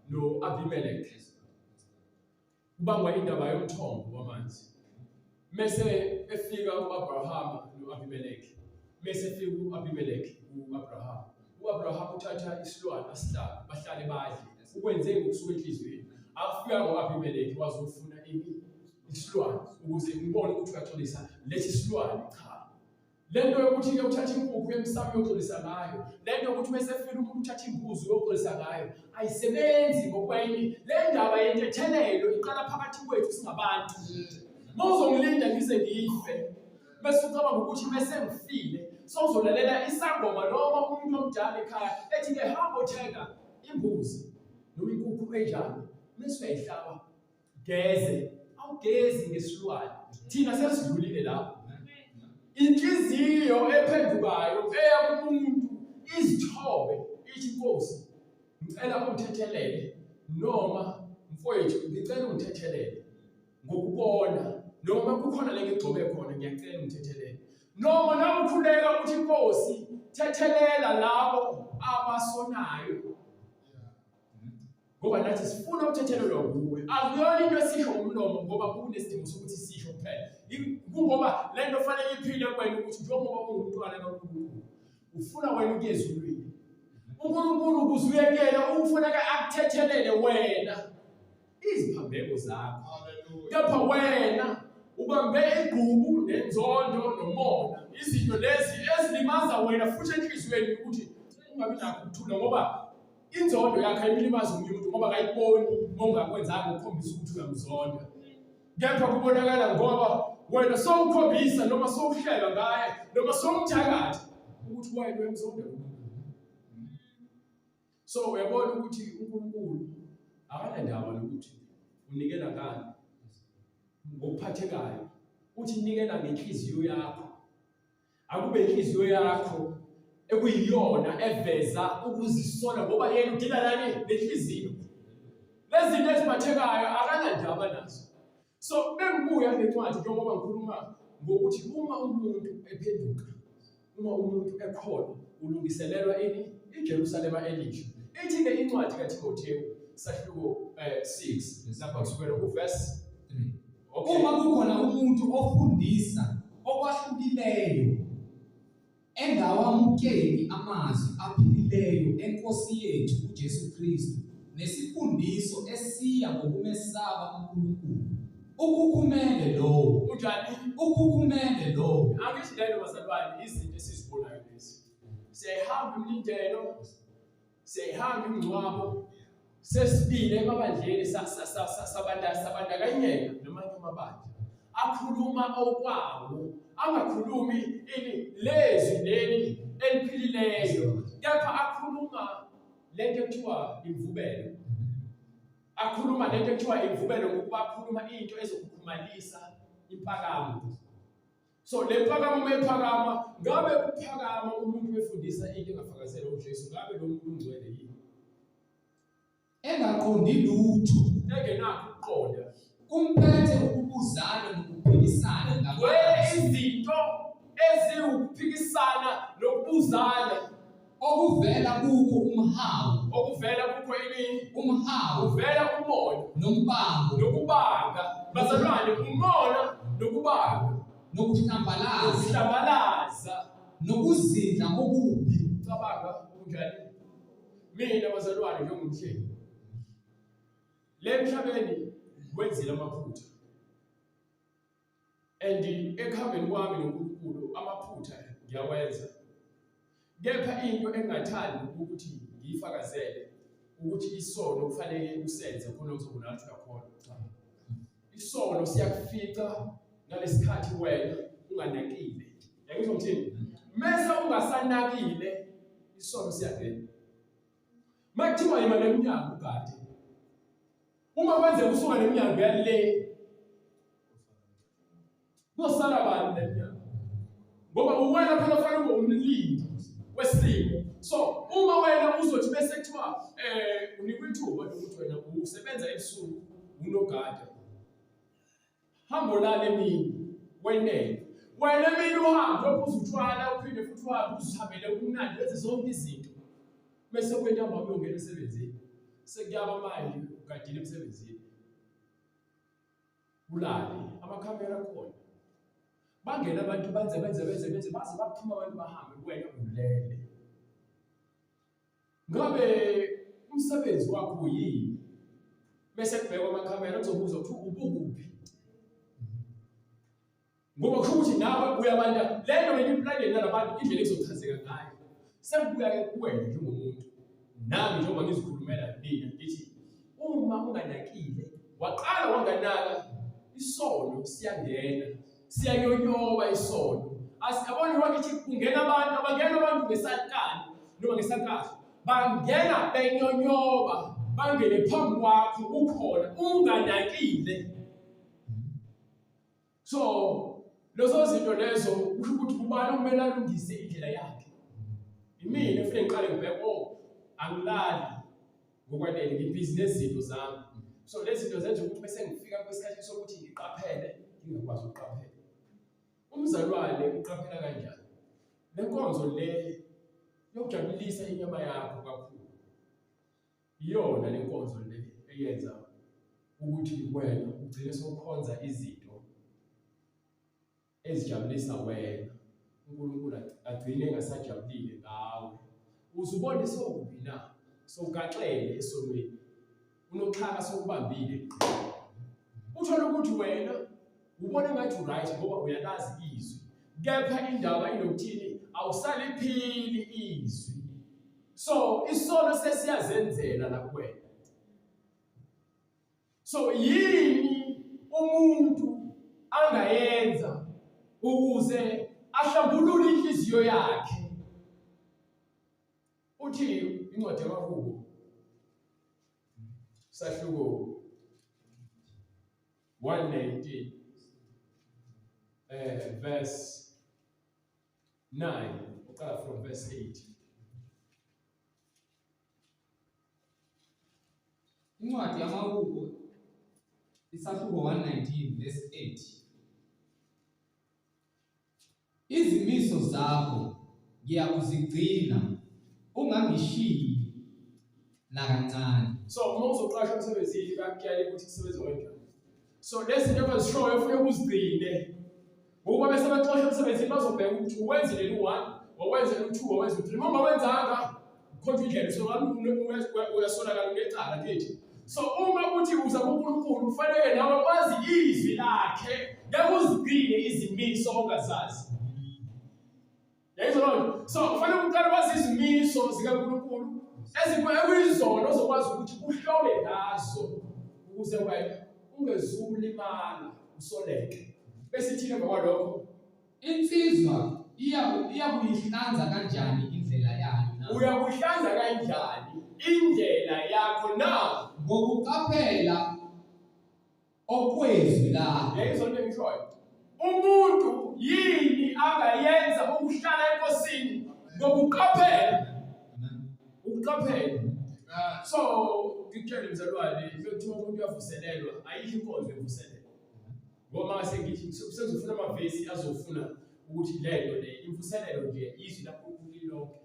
noAbimelech. Kubangwa indaba yomthombo wamanzi. Mase efika uAbraham noAbimelech. Mase efika uAbimelech kuAbraham. UAbraham uthatha isilwane asihlaba bahlale badle. Ukwenze ngokusuka enhliziyweni. Afika ngoAbimelech wazofuna ini isilwane ukuze ngibone ukuthi uyaxolisa lethi isilwane cha. Lento yokuthi-ke uthatha inkukhu emsamo uyoxolisa ngayo, lento yokuthi mesefika umuntu uthatha imbuzi uyoxolisa ngayo, ayisebenzi ngokweni. Le ndaba yentethelelo iqala phakathi kwethu singabantu. Mawuzongilinda ngize ngife, bese ucabanga ukuthi bese ngifile, sowuzolalela isangoma noma umuntu omdala ekhaya ethi-ke hamba othenga imbuzi noma inkukhu enjalo, bese uyayihlaba, geze. Awugezi ngesilwane, thina sesidlulile lapho. Inhliziyo ephendukayo eya kumuntu izithobe ithi Nkosi ngicela ungithethelele, noma mfowethu ngicela ungithethelele ngokubona, noma kukhona le ngigcobe khona ngiyacela ungithethelele, noma namukhuleka uthi Nkosi thethelela labo abasonayo. Ngoba nathi sifuna ukuthethelelwa kuwe. Akuyona into esisho ngomlomo ngoba kunesidingo sokuthi sisho kuphela. Kungoba le nto fanele iphile kuwena ukuthi njengoba ungumntwana kaNkulunkulu ufuna wena ukuya ezulwini. uNkulunkulu ukuze uyekela ufuneka akuthethelele wena iziphambeko zakho. Kepha wena ubambe igqubu nenzondo nomona, izinto lezi ezilimaza wena futhi enhliziyweni ukuthi ungabi nakho ukuthula, ngoba inzondo yakhe ayimlimazi umuntu ngoba akayiboni ongakwenzanga ukukhombisa ukuthi uyamzonda. Kepha kubonakala ngoba wena sowukhombisa noma sowuhleba ngaye noma sowumthakatha ukuthi wena uyamzonda. So uyabona ukuthi uNkulunkulu akanandaba nokuthi unikela ngani ngokuphathekayo, uthi nikela ngenhliziyo yakho. Akube inhliziyo yakho ekuyiyona eveza ukuzisola ngoba yena udila nani nenhliziyo. Lezi zinto eziphathekayo akanandaba nazo. So bengibuya nencwadi njengoba ngikhuluma ngokuthi uma umuntu ephenduka, uma umuntu ekholwa, ulungiselelwa iJerusalema elisha. Ithi-ke incwadi kaTimoteyu sahluko 6 lapha kusukela kuverse 3. Okay. Uma kukhona umuntu ofundisa okwahlukileyo engawamukeli amazwi aphilileyo eNkosi yethu uJesu Kristu nesifundiso esiya ngokumesaba uNkulunkulu, ukukhumele lowo. Unjani? Ukukhumele lowo. Angithi lelo bazalwane izinto esizibonayo lezi. Siyahamba imlindelo, siyahamba imingcwabo, sesibile emabandleni sabandakanyeka namanye amabandla. Akhuluma okwawo, angakhulumi lezwi leli eliphilileyo, kepha akhuluma lento ekuthiwa imvubelo. Akhuluma lento ekuthiwa imvubelo ngokuba akhuluma into ezokukhumalisa impakamo. So le mpakamo mephakama, ngabe kuphakama umuntu befundisa into engafakazela uJesu, ngabe lo muntu ungcwele yini? Engaqondi lutho, engenakho ukuqonda, kumphethe ukubuzana nokuphikisana izinto eziwukuphikisana nokubuzana okuvela kukho umhawu, okuvela kukho ini? Umhawu uvela umoya nombango nokubanga. Bazalwane, umona nokubanga nokuhlambalaza nokuzindla okubi. Cabanga kunjani? Mina bazalwane njengomhleli le emhlabeni wenzile amaphutha, and ekuhambeni kwami noNkulunkulu amaphutha ngiyawenza. Kepha into engingathandi ukuthi ngiyifakazele ukuthi isono kufanele usenze khona uzobona ukuthi uyakhona. Isono siyakufica ngalesikhathi wena unganakile. Yangizwa ngithini? Mase ungasanakile isono siyangena. Makuthiwa yima neminyango ugade. Uma wenze usuka neminyango yale kusala bani neminyango? Ngoba uwena phela fanele ube umlindi wesimo. So uma wena uzothi bese kuthiwa unikwe ithuba lokuthi wena usebenza ebusuku unogada, hamba lala emini wenene. Wena emini uhambe uphuza utshwala uphinde futhi uhambe uzihambele kumnandi wenze zonke izinto. Bese kwentamba uyongena emsebenzini, sekuyaba manje ugadile emsebenzini, ulale amakhamera akhona, bangena abantu benze baze baphuma abantu bahambe, wena ulele. Ngabe umsebenzi wakho yini? Bese kubhekwa amakhamera kuzobuza ukuthi ubukuphi. Ngoba kusho ukuthi nawe uyabanda lento beniyiplane nalabantu indlela ezochazeka ngayo. Sekubuya kuwena njengomuntu. Nami njengoba ngizikhulumela mina ngithi uma unganakile waqala wanganaka isono siyangena siyanyonyoba isono. Asiyabona wakithi kungena abantu abangena ngesakani noma ngesakhathi bangena benyonyoba bangene phambi kwakho ukhona unganakile. So lezo zinto lezo kusho ukuthi ubani kumele alungise indlela yakhe. Imina ekufanele ngiqale ngibheke angilali ngokwanele ngibhizinesi zinto zami. So lezi zinto zenza ukuthi bese ngifika kwesikhathi sokuthi ngiqaphele ngingakwazi ukuqaphela. Umzalwane uqaphela kanjani? Le nkonzo le yokujabulisa inyama yakho kakhulu. Iyona le nkonzo le eyenza ukuthi wena ugcine sokukhonza izinto ezijabulisa wena. uNkulunkulu agcine engasajabulile ngawe. Uzubone sokuphi na? Sokugaxele esonweni. Unoxhaka sokubambile eqhina. Uthola ukuthi wena ubona ngathi right ngoba uyalazi izwi. Kepha indaba inokuthini awusaliphili izwi. So isono sesiyazenzela la kuwena. So yini umuntu angayenza ukuze ahlambulule inhliziyo yakhe? Uthi incwadi yaMahubo sahluko 119 verse 9 uqala from verse 8. Incwadi yaMahubo isahluko 119 verse 8. Izimiso zakho ngiyakuzigcina ungangishiyi nakancane. So uma uzoqasha umsebenzini bakuyala ukuthi kusebenza kanjani. So lesi nto bazishoyo ufuna ukuzigcine. Ngoba bese baxosha umsebenzini bazobheka ukuthi uwenzile lu1, wawenzile lu2, wawenzile lu3. Uma wenzanga khona indlela so uyasonakala ngecala ngithi. So uma uthi uza kuNkulunkulu ufanele nawe wazi izwi lakhe, yakuzigcine izimiso ongazazi. Yayizona. So kufanele uqale wazi izimiso zikaNkulunkulu ezikuyizona ozokwazi ukuthi uhlole ngazo ukuze wena ungezukulimala usoleke. Bese thina ngokwalokho insizwa iyakuyihlanza kanjani indlela yayo na? Uyakuyihlanza kanjani indlela yakho na? Ngokuqaphela okwezwi lakho. Yayizona ngishoyo. Umuntu yini angayenza ukuhlala enkosini ngokuqaphela? Ukuqaphela. So ngitshela mzalwane bekuthiwa umuntu uyavuselelwa ayikho inkonzo yokuvuselelwa. Ngoba sengithi sezofuna amavesi azofuna ukuthi lento le imvuselelo nje izwi laNkulunkulu lonke.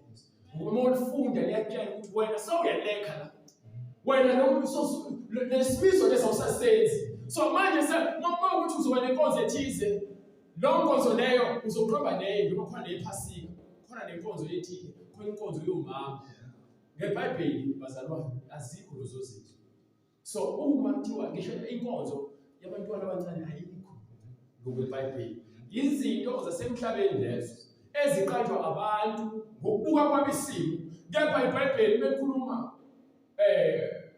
Uma ulifunda liyakutshela ukuthi wena sowuyalekha la. Wena nomuntu lesimiso lesawusasenzi. So manje uma ukuthi uzoba nenkonzo ethize, lo nkonzo leyo uzoqamba neyo ngoba khona lephasika, khona nenkonzo ethile, khona inkonzo yomama. NgeBhayibheli bazalwane azikho lezo zinto. So uma kuthiwa ngisho inkonzo yabantwana abancane ayikho ngokweBhayibheli. Izinto zasemhlabeni lezo eziqanjwa abantu ngokubuka kwabisimo. Kepha iBhayibheli bekhuluma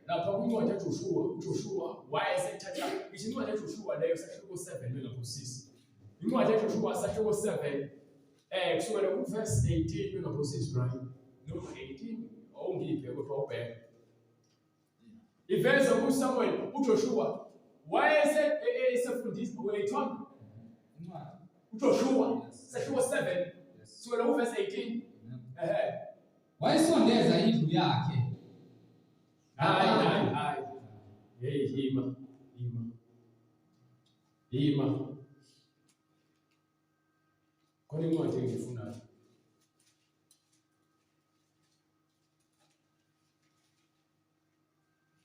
lapha kwincwadi kaJoshua wayesethatha incwadi kaJoshua leyo sahluko 7 bengaphosisi. Incwadi kaJoshua sahluko 7 kusukela kuverse 18 bengaphosisi Brian. No 18 ongiphe kodwa ubheke. Iveza kuSamuel uJoshua wayesefundisa wayethona uJoshua sahluko 7 kusukela kuverse 18. Wayesondeza indlu yakhe. Hayi. Hey hima. Khona incwadi engiyifunayo.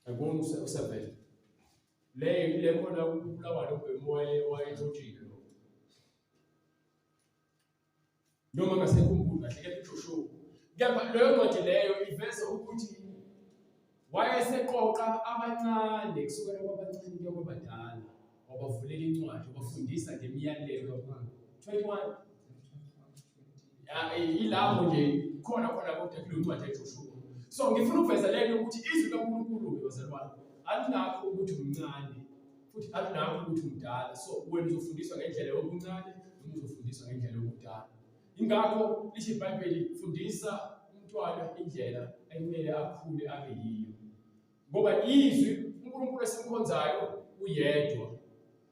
Akubona u7. Le khona ubulawa lobhemoya wayethotshile lo. Noma ngasekhumbula kahle ke uJoshua. Kepha leyo ncwadi leyo iveza ukuthi wayeseqoqa abancane kusukela kwabancane kuya kwabadala wabavulela incwadi, wabafundisa ngemiyalelo kaNkulunkulu. 21 ilapho nje khona kodwa kule ncwadi eJoshua. So ngifuna ukuveza lento ukuthi izwi kaNkulunkulu bazalwane alinakho ukuthi umncane futhi alinakho ukuthi umdala. So wena uzofundiswa ngendlela yobuncane noma uzofundiswa ngendlela yobudala. Ingakho lithi iBhayibheli fundisa umntwana indlela ekumele akhule abe yiyo. Ngoba izwi uNkulunkulu esimkhonzayo uyedwa.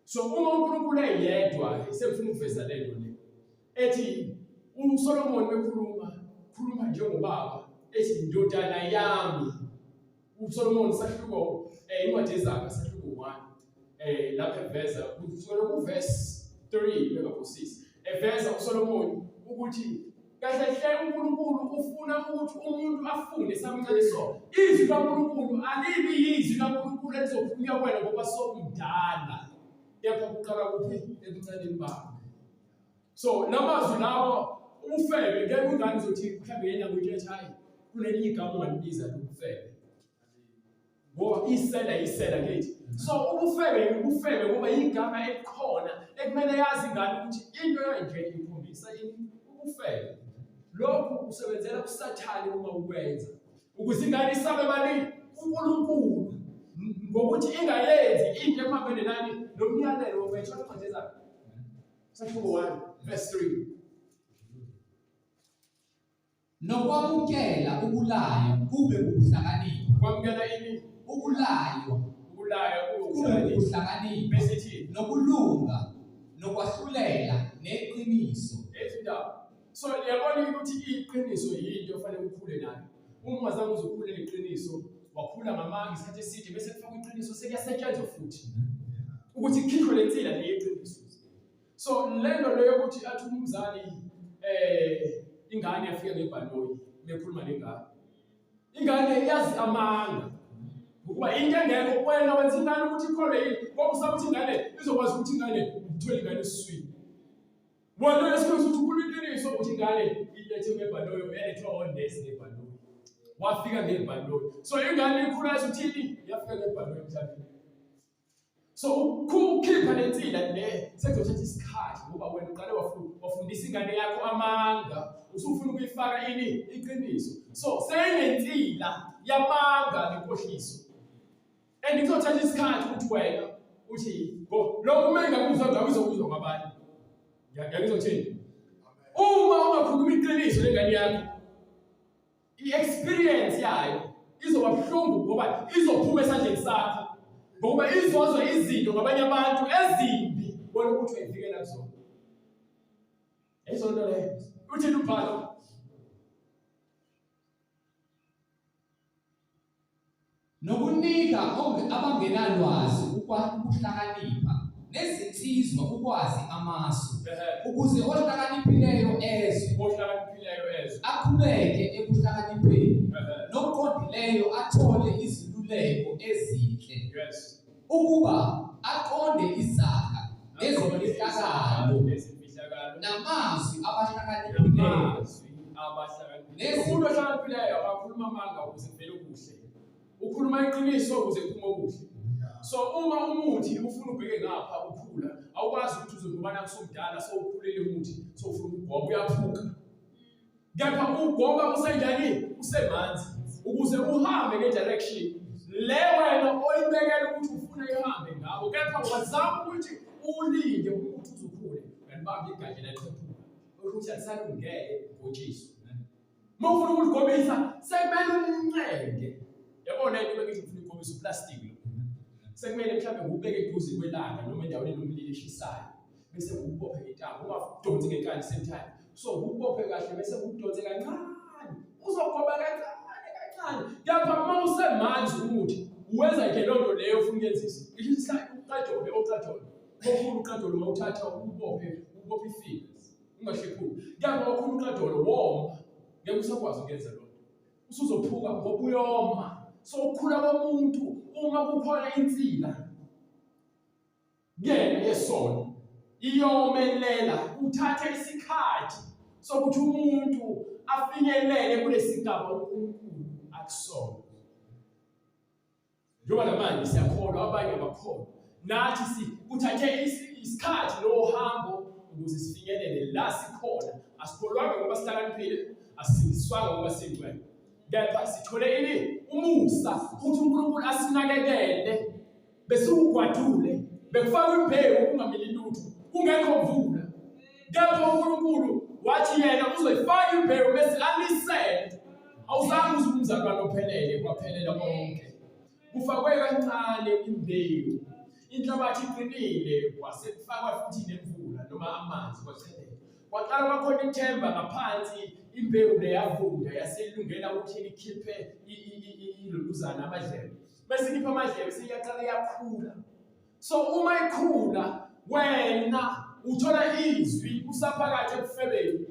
So uma uNkulunkulu eyedwa sefuna ukuveza lento le. Ethi uSolomon bekhuluma njengobaba ethi indodana yami. uSolomon sahluko incwadi eZakha sahluko 1 lapha eveza kusukela kuverse 3 beka 6 eveza uSolomon ukuthi kahle hle uNkulunkulu ufuna ukuthi umuntu afunde samncane so izwi kaNkulunkulu alibi izwi kaNkulunkulu elizokhulunywa kwena ngoba somdala kepha kuqala kuphi ebuncaneni bakho. So namazwi lawo ubufebe ngeke ungani zothi mhlawumbe yena kuyinto hayi kunelinye igama ongalibiza lokufebe ngoba isela ngithi. So ubufebe ngoba igama elikhona ekumele yazi ngani ukuthi into yonke ikhombisa ubufebe. Lokhu usebenzela kuSathane uma ukwenza ukuze ingane isabe bani uNkulunkulu ngokuthi ingayenzi into ephambene nani nomyalelo wethu incwadi eZakha sahluko 1 verse 3. Nokwamukela ukulaya kube ukuhlakanipha. Kwamukela ini? Ukulaya kube ukuhlakanipha. Besithi nokulunga nokwahlulela neqiniso. Ezindaba. So yabona ukuthi iqiniso yinto ofanele ukhule nayo. Uma ungazange uzokhule neqiniso wakhula ngamanga isikhathi eside bese kufaka iqiniso sekuyasetshenzwa futhi ukuthi ikhishwe lensila leqiniso. So lento leyo ukuthi athi umzali ingane yafika ngebhanoyi bekhuluma lengane. Ingane iyazi amanga. Ukuba into engekho wena wenza ingane ukuthi ikhole yini ngoba usaba ukuthi ingane izokwazi ukuthi ingane uthola ingane esiswini. Wena esikhathi ukuthi ukhuluma iqiniso ukuthi ingane ilethe ngebhanoyi elethe onesi ngebhanoyi. Wafika ngebhanoyi. So ingane ikhula ukuthi yafika ngebhanoyi mhlawumbe. So ukukhipha lensila le sekuzothatha isikhathi ngoba wena uqale wafundisa ingane yakho amanga usufuna ukuyifaka ini iqiniso. So seyinensila yamanga nenkohliso. And kuzothatha isikhathi ukuthi wena uthi ngo lokhu mengakuzwa ngabe uzokuzwa ngabani. Ngiyakuzothini? Uma ungakhuluma iqiniso lengane yakho i-experience yayo izoba buhlungu ngoba izophuma esandleni sakho. Ngoba izozwa izinto ngabanye abantu ezimbi bona ukuthi uyifikela kuzona. Ezonto le uthi ubhalo nokunika abangenalwazi ukuhlakanipha nezinsizwa ukwazi amasu ukuze ohlakaniphileyo ezwe akhubeke ebuhlakanipheni noqondileyo athole iziluleko ezinhle. Yes. Ukuba aqonde izakha nezimfihlakalo namazwi abahlakaniphileyo. Umuntu ohlakaniphileyo akakhuluma amanga ukuze kuvele okuhle. Ukhuluma iqiniso ukuze kuphume okuhle. So uma umuthi ufuna ubheke ngapha ukhula awukwazi ukuthi uzobona kusomdala sowukhulele umuthi sowufuna ukugoma uyaphuka. Kepha ugoma usenjani usemanzi ukuze uhambe ngedirection le wena oyibekela ukuthi ufuna ihambe ngabo. Kepha wazama ukuthi ulinde ukuthi uzokhule kanibambe igazi laqhephuka ukuthi akusalungele ngotshiso. Mawufuna ukuligomisa sekumele uncenge. Yabona into bekithi ufuna ukugomisa uplastic lo. Sekumele mhlawumbe ubeke eduze kwelanga noma endaweni enomlilo eshisayo bese ubophe intambo ungafudonsi ngenkani same time. So ubophe kahle bese udonse kancane uzogoba kancane. Yapha uma usemanzi umuthi uwenza nje lonto leyo ufuna ukuyenzisa. Ngisho uqadole okhulu uqadole mawuthatha ubophe ifingers ungahlephuli. Yapha okhulu uqadole woma ngeke usakwazi ukwenza lonto. Usuzophuka ngoba uyoma. So ukukhula komuntu uma kukhona insila yena yesono iyomelela uthatha isikhathi sokuthi umuntu afinyelele kulesigaba uNkulunkulu akusona. Njengoba manje siyakholwa abanye abakholwa nathi kuthathe isikhathi lohambo ukuze sifinyelele la sikhona. Asikholwanga ngoba sihlakaniphile, asisindiswanga ngoba singcwele. Kepha sithole ini umusa ukuthi uNkulunkulu asinakekele bese ugwadule bekufaka imbewu kungamili lutho kungekho mvula. Kepha uNkulunkulu wathi yena uzoyifaka imbewu bese anisele. Awuzange uze umzalwane ophelele kwaphelela konke. Kufakwe kancane imbewu. Inhlabathi iqinile kwase kufakwa futhi nemvula noma amanzi kwachelelwa. Kwaqala kwakhona ithemba ngaphansi imbewu leyavunda yaselungela ukuthi ikhiphe iluluzana amadlelo. Bese ikhipha amadlelo siyaqala yakhula. So uma ikhula wena uthola izwi usaphakathi ekufebeni.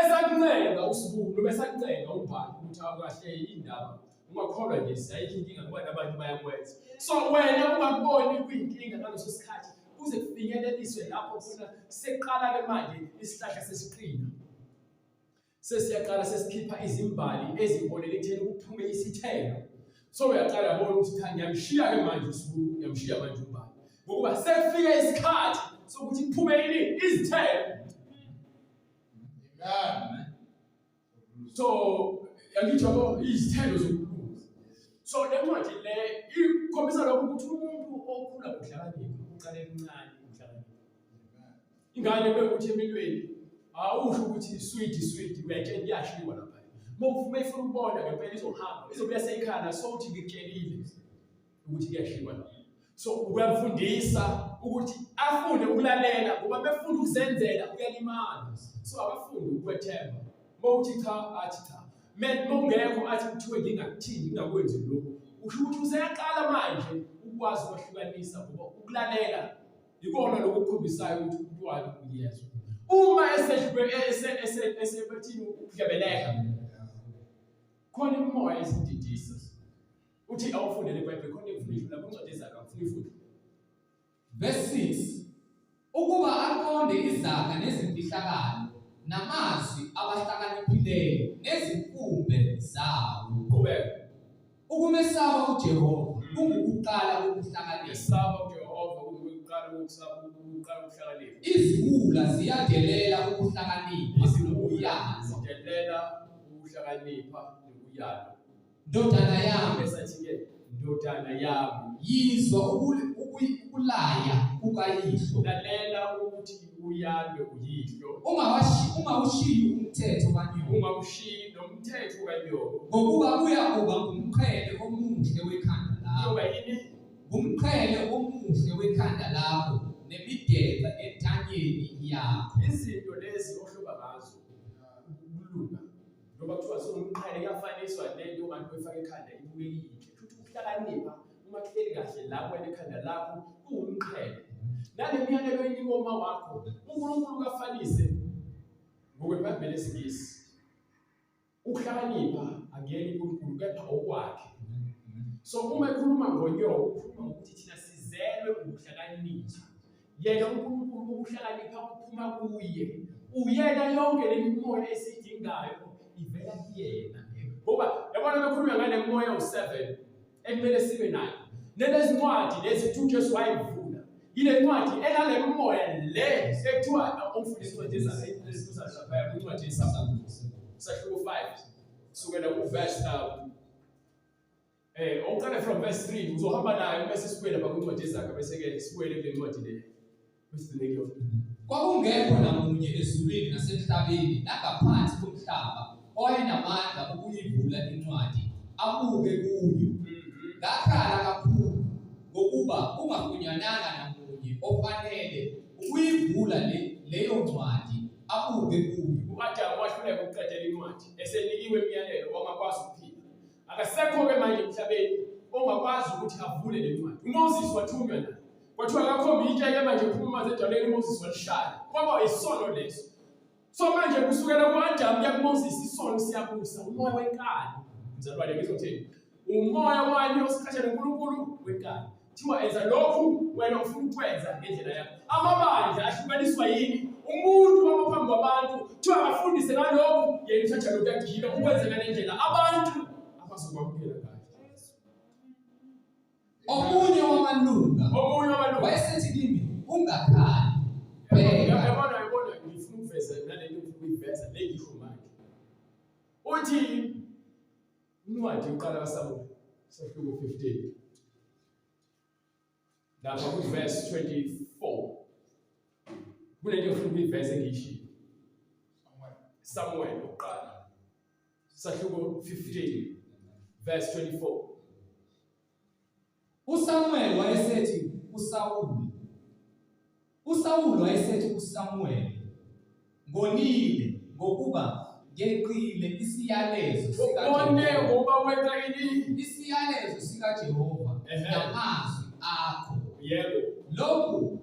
Esakuncenga usibulo bese akuncenga ubhali ukuthi akahle indaba. Ungakholwa nje sayikho inkinga ngoba nabantu bayakwenza. So wena ungakuboni kuyinkinga ngaleso sikhathi kuze kufinyeleliswe lapho khona seqala ke manje isihlahla sesiqina. Sesiyaqala sesikhipha izimbali ezibolela ekutheni kuphume isithelo. So uyaqala yabona ukuthi cha ngiyamshiya ke manje usibulo, ngiyamshiya manje umbali. Ngokuba sekufika isikhathi sokuthi kuphume ini izithelo. So yangithi yabo izithelo zokukhula. So le ncwadi le ikhombisa lokho ukuthi umuntu okhula ngokuhlakanipha uqale encane ukuhlakanipha. Ingane bekuthi emilweni awusho ukuthi sweet uyatshela iyashiwa lapha. Uma ifuna ukubona ngempela izohamba izobuya seyikhana so uthi ngikutshelile ukuthi kuyashiwa lapha. So uyamfundisa ukuthi afunde ukulalela ngoba befunda ukuzenzela uyalimala. So abafundi ukwethemba. Mawuthi cha athi cha. Mina ungekho athi kuthiwe ngingakuthini ngingakwenzi lokho. Usho ukuthi useyaqala manje ukwazi ukwahlukanisa ngoba ukulalela ikona lokukhombisayo ukuthi umntwana uyezwa. Uma esebethini ukuhlebeleka khona umoya esididisa. Uthi awufunde leBhayibheli khona imfundiso lapho uncwadi ezakhe ufuna ifundo. Verse 6. Ukuba aqonde izaga nezimfihlakalo namazwi abahlakaniphileyo nezimfumbe zawo. Qhubeka. Ukumesaba uJehova kungukuqala kokuhlakanipha. Mesaba uJehova kungukuqala ukuhlakanipha. Iziwula ziyadelela ukuhlakanipha. Iziwula ziyadelela ukuhlakanipha nokuyala. Ndodana yami esathi-ke ndodana yami yizwa ukulaya kukayihlo. Lalela ukuthi uyalwe uyihlo. Ungawushiyi umthetho kanyoko. Ungawushiyi nomthetho kanyoko. Ngokuba kuyakuba ngumqhele omuhle wekhanda lakho. Ngoba yini? Ngumqhele omuhle wekhanda lakho nemideva entanyeni yakho. Izinto lezi ohloba ngazo ukulunga. Ngoba kuthiwa songumqhele kuyafaniswa lento abantu befaka ekhanda ibuye yinhle. Futhi ukuhlakanipha uma kuhleli kahle lapho ekhanda lakho kuwumqhele. Nale miyalelo enikoma wakho uNkulunkulu kafanise ngokweBhayibheli lesingisi. Ukuhlakanipha angeke uNkulunkulu kepha okwakhe. So uma ekhuluma ngonyoko ukhuluma ukuthi thina sizelwe ukuhlakanipha. Yena uNkulunkulu ukuhlakanipha kuphuma kuye. Uyena yonke le mimoya esidingayo ivela kuyena. Ngoba yabona bekhuluma ngale moya u7 ekumele sibe nayo. Lezi ncwadi lezi uJesu wayivula. Ile ncwadi enale moya le ekuthiwa umfundisi incwadi ezakhe incwadi yesahluko 5 kusukela kuverse oqala from verse 3 uzohamba nayo bese sikwela lapha kwincwadi ezakhe bese ke sikwele kule ncwadi le besibhekile. Kwakungekho namunye ezulwini nasemhlabeni nangaphansi komhlaba owayenamandla ukuyivula incwadi abuke kuyo. Ngakhala kakhulu ngokuba kungafunyananga namunye ofanele ukuyivula leyo ncwadi abuke kuyo. U-Adamu wahluleka ukuqedela incwadi esenikiwe imiyalelo wangakwazi ukuphila. Akasekho-ke manje emhlabeni ongakwazi ukuthi avule le ncwadi. uMoses wathunywa naye. Kwathiwa akakhomba itshe manje uphuma edwaleni uMoses walishaya. Kwaba isono leso. So manje kusukela ku-Adamu kuya kuMoses isono siyabusa umoya wenkani. Mzalwane ngizothini? Umoya wani osiqashela uNkulunkulu wenkani. Thiwa enza lokhu wena ufuna ukwenza ngendlela yakho. Amabandla ahlukaniswa yini? Umuntu wabaphambi kwabantu thiwa afundise ngalokho yena uthatha lokho yakugila ukwenza ngale ndlela abantu abazokwamukela kahle. Omunye wamalunga wayesethi kimi ungakhali bheka. Yabona ngifuna ukuveza nale nto ngifuna ukuyiveza le ngisho manje. Uthi incwadi yokuqala kaSamuel sahluko 15. Lapha ku verse 24. Kunento ngifuna ukuyiveza engiyishilo. Samuel oqala sahluko 15 verse 24. uSamuel wayesethi kuSamuel ngonile ngokuba ngeqile isiyalezo sikaJehova namazwi akho. Yebo. Lokhu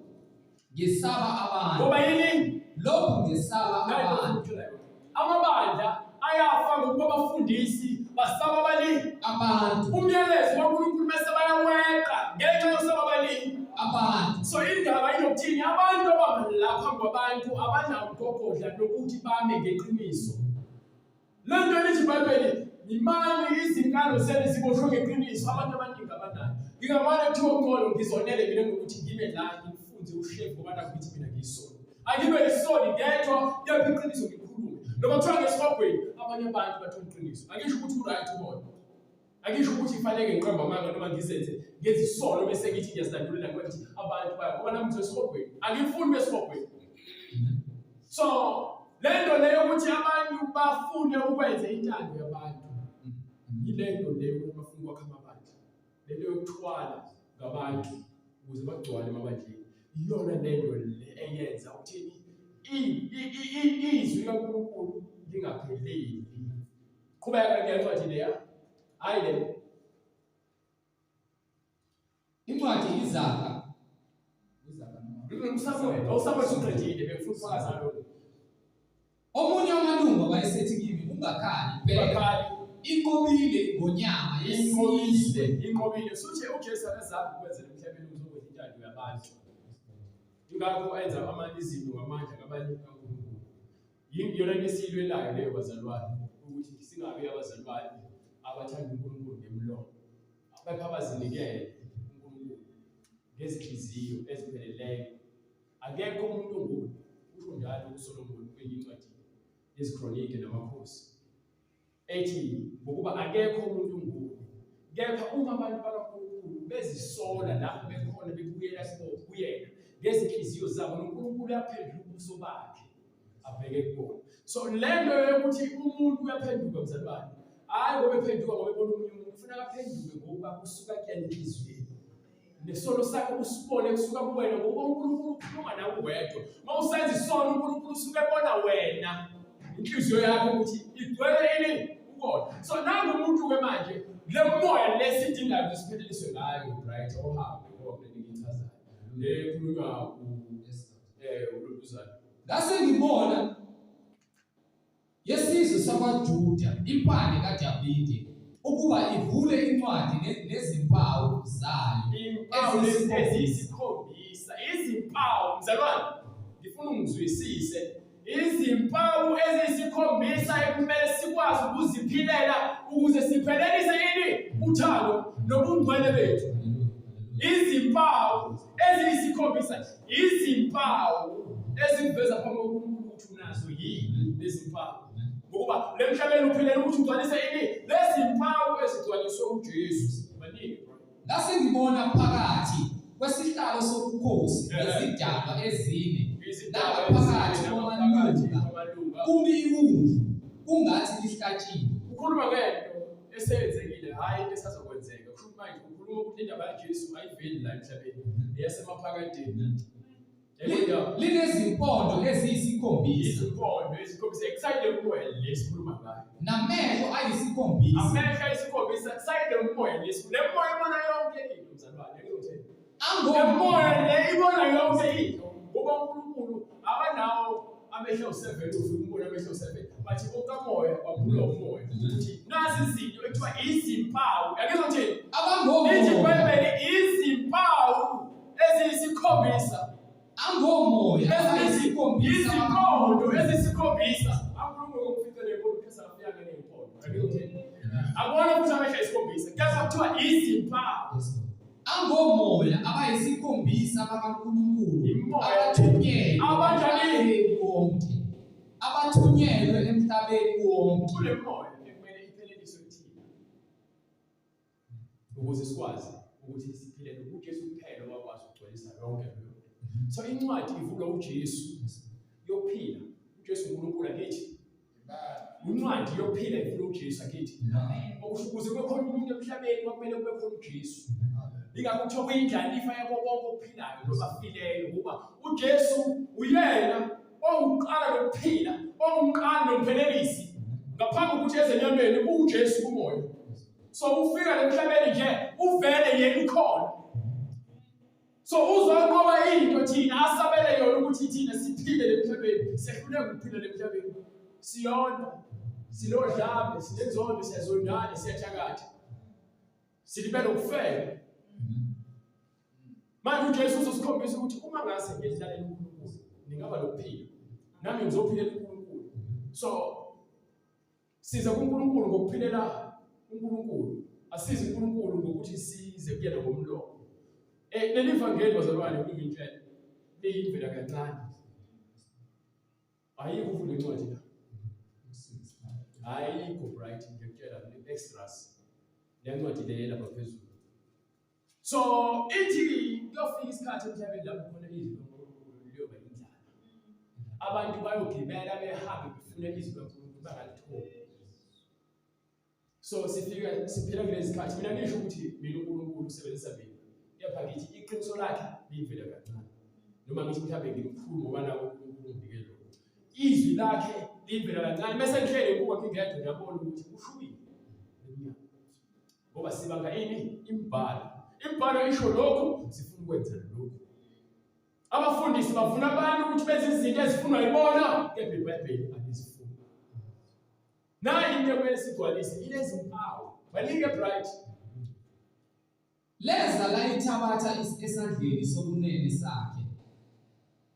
ngesaba abantu. Ngoba yini? Lokhu ngesaba abantu. Amabandla ayafa ngokuba abafundisi basaba abantu. Umyalezo kaNkulunkulu bese bayaweqa ngenxa yosaba abantu. So indaba inokuthini abantu abaphambi kwabantu abanamgogodla lokuthi bame ngeqiniso. Lento lithi iBhayibheli imani izinkalo sele ziboshwe ngeqiniso abantu abaningi abanayo. Ngingamane kuthiwa uNgcolo ngizonele mina ngokuthi ngibe la ngifunze ushefu ngoba nakuthi mina ngiyisona. Angibe isoni ngedwa yaphi iqiniso ngikhulume. Noma kuthiwa ngesihogweni abanye abantu bathola iqiniso. Angisho ukuthi uright ubona. Angisho ukuthi ifanele ngiqamba amanga noma ngizenze ngenza isono bese ngithi ngiyazilandulela ngokuthi abantu baya ngoba nami ngizesihogweni. Angifuni besihogweni. So lento leyo ukuthi abantu bafune ukwenza intando yabantu. Yilento leyo abafuna ukwakha amabandla. Lento yokuthwala ngabantu ukuze bagcwale emabandleni. Iyona lento le eyenza ukuthi izwi kaNkulunkulu lingapheleli. Qhubeka ngencwadi leya. Hayi le. Incwadi Izaga. Usamuel uqedile bekufuna ukufakaza lokho. Omunye wamalungu wayesethi kimi ungakhali bheka. Inqobile ngonyama yesizwe. Inqobile suthi uJesu akazange ukwenza emhlabeni uzokwenza intando yabantu. Ingakho enza izinto ngamandla kabanye kaNkulunkulu. Yiyona lesiyilwelayo leyo bazalwane ukuthi singabe abazalwane abathanda uNkulunkulu ngemlomo. Abakho abazinikele uNkulunkulu ngezinhliziyo ezipheleleyo. Akekho umuntu onguye usho njalo uSolomon kwenye incwadi yezikronike namakhosi. Ethi ngokuba akekho umuntu onguye. Kepha uma abantu bakaNkulunkulu bezisola lapho bekhona bekubuyela kuyena ngezinhliziyo zabo noNkulunkulu uyaphendula ubuso bakhe abheke kubona. So lento yokuthi umuntu uyaphenduka mzalwane. Hayi ngoba ephenduka ngoba ebona umunye umuntu kufanele aphenduke ngoba kusuka kuyena inhliziyweni. Nesono sakho usibone kusuka kuwena ngoba uNkulunkulu ukhuluma nawe wedwa. Uma usenza isono uNkulunkulu usuke ebona wena. Inhliziyo yakho ukuthi igcwele yini ukona. So nangu umuntu ke manje le moya lesidingayo sipheliswe ngayo right ohambe ngoba nginichazayo. Le khulunywa ulubuzana. Ngase ngibona yesizwe sakwaJuda impande kaDavide ukuba ivule incwadi nezimpawu zayo eziyisikhombisa. Izimpawu mzalwane ngifuna ungizwisise. Izimpawu eziyisikhombisa ekumele sikwazi ukuziphilela ukuze siphelelise yini uthando nobungcwele bethu. Izimpawu eziyisikhombisa. Izimpawu eziveza phambi koNkulunkulu ukuthi unazo yini lezi mpawu. Ngoba le mhlabeni uphilela ukuthi ugcwalise yini lezi mpawu ezigcwaliswe uJesu. Baningi bro. Ngase ngibona phakathi kwesihlalo sobukhosi nezidalwa ezine. Phakathi kwamalunga kumiwungu kungathi lihlatshiwe. Ukhuluma ngento esenzekile hayi esazokwenzeka. Ukhuluma ukuthi indaba kaJesu ayiveli la emhlabeni eyasemaphakadeni. Linezimpondo eziyisikhombisa. Izimpondo ezisikhombisa excited umoya lesikhuluma ngayo. Namehlo ayisikhombisa. Amehlo ayisikhombisa excited umoya lesikhuluma. Le moya ibona yonke into mzalwane ngikutheni. Le moya le ibona yonke into. Ngoba uNkulunkulu abanawo amehlo 7 ufike umbona amehlo 7. Bathi okamoya kwaphula umoya ukuthi nazi izinto ekuthiwa izimpawu. Yakizothini? Abangomoya. Ithi iBhayibheli izimpawu eziyisikhombisa. Angomoya ezisikhombisa. Izimpondo ezisikhombisa. Akhulume ngokufica le mpondo phesa afika ngempondo. Yakizothini? Akubona ukuthi amehlo esikhombisa. Kepha kuthiwa izimpawu. angomoya abayisikhombisa bakaNkulunkulu Imoya. abathunyelwe Abanjani? emhlabeni wonke, abathunyelwe emhlabeni wonke. Kule moya ekumele ipheleliswe kuthina ukuze sikwazi ukuthi siphile uJesu kuphela wakwazi ukugcwalisa yonke leyo. So incwadi ivula uJesu yokuphila. uJesu uNkulunkulu akithi. Incwadi yokuphila ivula uJesu akithi. Okusho ukuze kube khona umuntu emhlabeni kumele kube khona uJesu. Ingakho kuthiwa kuyindlalifa yabo bonke okuphilayo nobafileyo ngoba uJesu uyena owuqala lokuphila, owumqala nomphelelisi. Ngaphambi kokuthi eze enyameni uJesu kumoya. So ufika emhlabeni nje uvele yena ukhona. So uzonqoba into thina asabele yona ukuthi thina siphile emhlabeni, sihluleke ukuphila emhlabeni. Siyona, silodlame, sinenzondo, siyazondana, siyathakatha. Silibele ukufela. Manje uJesu uzosikhombisa ukuthi uma ngase ngidlalela uNkulunkulu, ningaba lokuphila. Nami ngizophilela uNkulunkulu. So siza kuNkulunkulu ngokuphilela uNkulunkulu. Asize uNkulunkulu ngokuthi size kuyena ngomlomo. Leli vangeli bazalwane kuyintshela. Liyimvela kancane. Ayikho uvule incwadi la. Ayikho bright ngiyakutshela extras. Le ncwadi le lapha phezulu. So ithi kuyofika isikhathi emhlabeni lapho khona izwi loNkulunkulu liyoba indlala. Abantu bayogibela behambe befuna izwi loNkulunkulu bangalitholi. So siphila kulezi sikhathi. Mina ngisho ukuthi mina uNkulunkulu usebenzisa mina. Kepha ngithi iqiniso lakhe livela kancane. Noma ngithi mhlawumbe ngimkhulu ngoba nawo uNkulunkulu ngikelo. Izwi lakhe livela kancane bese ngihlele kuba ngingedwa ngiyabona ukuthi ushubile. Ngoba sibanga ini imbhalo. Imbhalo isho lokhu sifuna ukwenza lokhu. Abafundisi bafuna abantu ukuthi benze izinto ezifunwa yibona, kepha iBhayibheli alizifuni. Nayi into ekumele sigcwalise ilezi mpawu. Balinge bright. Leza layithabatha esandleni sobunene sakhe,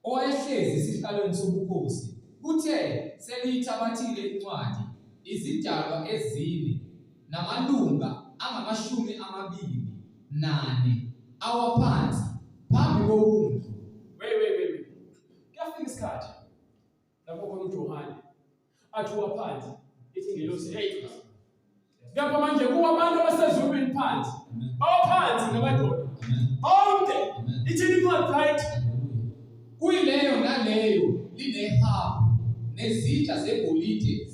owayehlezi esihlalweni sobukhosi. Kuthe seliyithabathile incwadi, izidalwa ezine namalunga angamashumi 24 awaphansi phambi komuntu. Wait. Kuyafika isikhathi lapho khona uJohane athi waphansi ithi ngelosi hey. Ngapha manje kuwa abantu abasezulwini phansi. Bawaphansi ngamadoda. Bonke ithi incwadi right. Kuyileyo naleyo linehawu nezitsha zegolide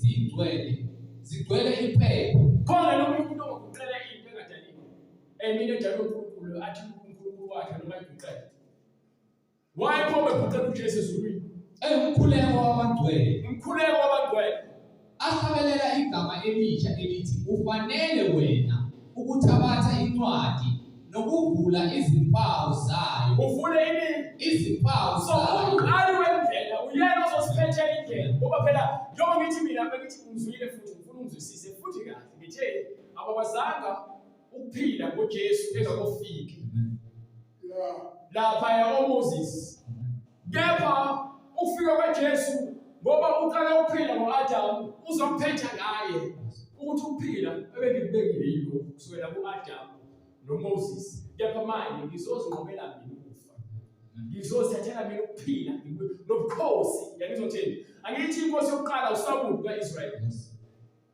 zigcwele iphepha. Khona nomuntu onguqela into engadalika. Mina edala uNkulunkulu athi uNkulunkulu wakhe noma iguqela. Why phobe uguqela uJesu ezulwini? Umkhuleko wabangcwele. Umkhuleko wabangcwele. Ahlabelela igama elisha elithi ufanele wena ukuthabatha incwadi nokuvula izimpawu zayo. Uvule ini? Izimpawu zayo. Umqali wendlela uyena ozosiphethela indlela. Ngoba phela njengoba ngithi mina bengithi ngizwile futhi ngifuna ungizwisise futhi kahle. Ngithe abakwazanga ukuphila ngoJesu engakofiki. Lapha ya Moses. Kepha ukufika kwaJesu ngoba uqala ukuphila ngoAdam uzophetha ngaye ukuthi ukuphila ebengikubekile yilo kusukela kuAdam noMoses. Kepha manje ngizozinqobela mina ukufa. Ngizozithathela mina ukuphila nobukhosi. Yangizothini? Angithi inkosi yokuqala uSawuli kaIsrayeli.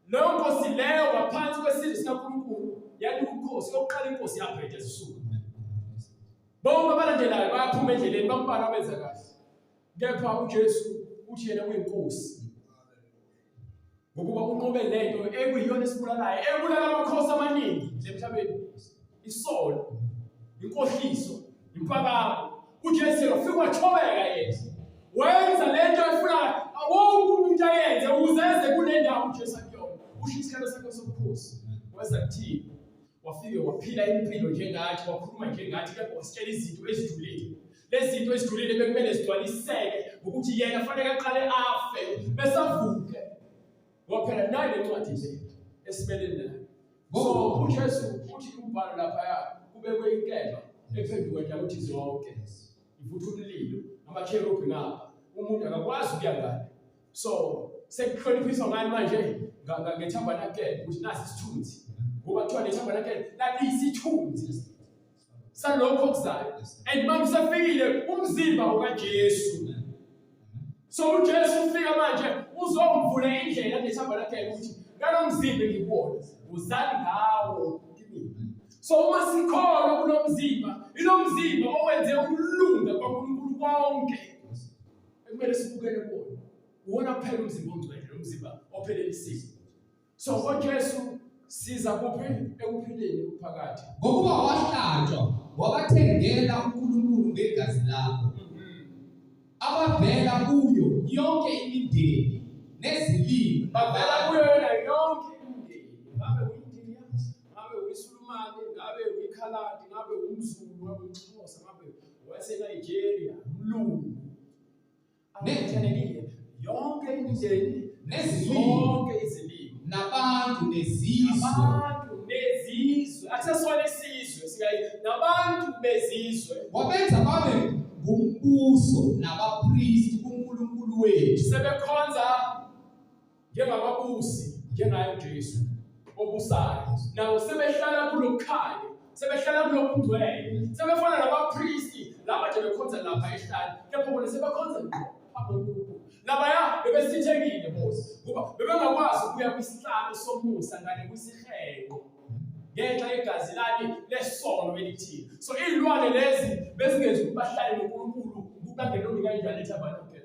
Leyo nkosi leyo ngaphansi kwesizwe sikaNkulunkulu yalukhosi yokuqala inkosi yaphetha zisuka. Bonke abalandelayo bayaphuma endleleni bambala benza kahle. Kepha uJesu uthi yena uyinkosi. Ngokuba unqobe lento ekuyiyona esibulalayo, ebulala amakhosi amaningi emhlabeni. Isono, inkohliso, impakamo. uJesu ufika wathobeka yena. Wenza lento efuna wonke umuntu ayenze ukuze eze kule ndawo uJesu akuyona. Usho isikalo sakhe sobukhosi. Wenza kuthini? Wafike waphila impilo njengathi, wakhuluma njengathi, kepha wasitshela izinto ezijulile. Lezi zinto ezijulile bekumele zigcwaliseke ukuthi yena kufanele aqale afe bese avuke. Ngoba phela nayo le ncwadi le esibeleni nayo. So uJesu uthi umbhalo lapha kubekwe inkemba ephenduka kwendaba uthi zonke. Ivutha umlilo, amakherubhi ngapha. Umuntu akakwazi ukuya ngale. So sekuhloniphiswa ngani manje ngethabanakel ukuthi nasi isithunzi. Ngoba kuthiwa lethabanakel laliyisithunzi salokho okuzayo. And manje usafikile umzimba ukaJesu. So uJesu ufika manje uzomvula indlela lethamba lakhe ukuthi ngalomzimba ngikuwona uzali ngawo kimi. So uma sikholwa kulomzimba, ilomzimba owenze ukulunga kwaNkulunkulu konke. Ekumele sibukele kuwona. Uwona kuphela umzimba ongcwele, umzimba ophelelisiwe. So ngoJesu siza kuphi ekuphileni ukuphakathi. Ngokuba wahlatshwa wabathengela uNkulunkulu ngegazi lakho. Abavela kuyo yonke imindeni nezilimi bavela kuyo yonke imindeni. Ngabe uyiNdiya, ngabe uyiSulumane, ngabe uyikhaladi, ngabe umZulu, ngabe umXhosa, ngabe waseNigeria, umlungu. Nethenekile yonke imindeni nezilimi izilimi nabantu nezizwe. Akusesona isizwe sikayi nabantu bezizwe. Wabenza babe ngumbuso nabapristi kuNkulunkulu wethu. Sebekhonza njengababusi njengaye uJesu obusayo. Nawo sebehlala kulokhaya, sebehlala kulokungcwele. Sebefana nabapristi laba nje bekhonza lapha ehlala. Kepha bona sebekhonza uNkulunkulu. Labaya bebesithekile bosi. Ngoba bebengakwazi ukuya kwisihlalo somusa ngale kwisiheko. Ngenxa yegazi lali lesono elithile. So izilwane lezi bezingenzi ukubahlale noNkulunkulu ukubangeloni kanjani etabernacle.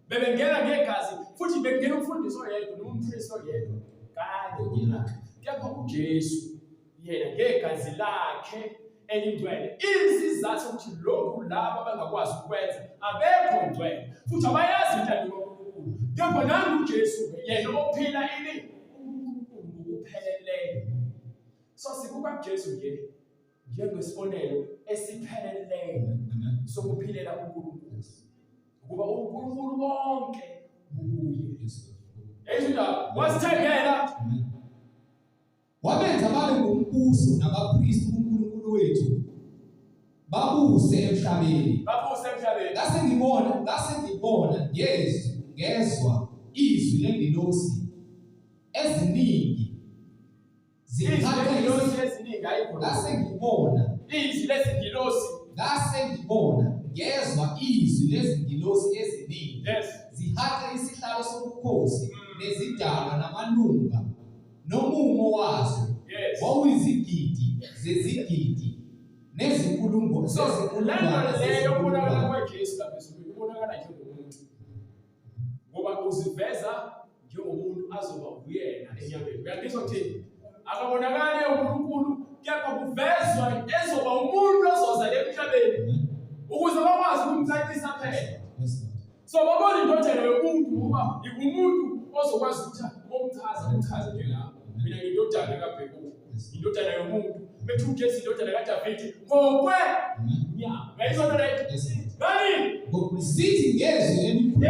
Bebengena ngegazi futhi bengena umfundisi oyedwa nompriest oyedwa. Kanye yakhe. Kepha uJesu yena ngegazi lakhe elingcwele. Isizathu ukuthi lokhu laba bangakwazi ukwenza abekho ngcwele. Futhi abayazi intando kaNkulunkulu. Kepha nangu uJesu yena ophila ini uNkulunkulu ukupheleleyo. So sikuba kuJesu nje njengesibonelo esipheleleyo sokuphilela uNkulunkulu. Ukuba uNkulunkulu wonke buye. Ezindaba wasithengela. Wabenza babe ngumbuso nabapristi kuNkulunkulu wethu. Babuse emhlabeni. Ngase ngibona ngezwa izwi lengilosi eziningi. Ngase ngibona ngezwa izwi lezingilosi eziningi. Zihaqa isihlalo sobukhosi nezidalwa namalunga nomumo wazo. Wawuyizigidi zezigidi nezinkulumo leyo kubonakala kwaJesu lapha kubonakala njengomuntu. Ngoba uziveza njengomuntu azoba uyena enyameni. Uyangizwa kuthini? Akabonakali uNkulunkulu kepha kuvezwa ezoba umuntu ozoza emhlabeni ukuze bakwazi ukumcacisa phela. So babona indodana yomuntu ukuba ikumuntu ozokwazi ukuthi umchaza njengami. Mina ngiyindodana kaBhekulu, indodana yomuntu. Bethu uJesu indodana kaDavide ngokwe nyama. Ngayizona right? Ngani? Ngokusithi ngezwi elikhulu.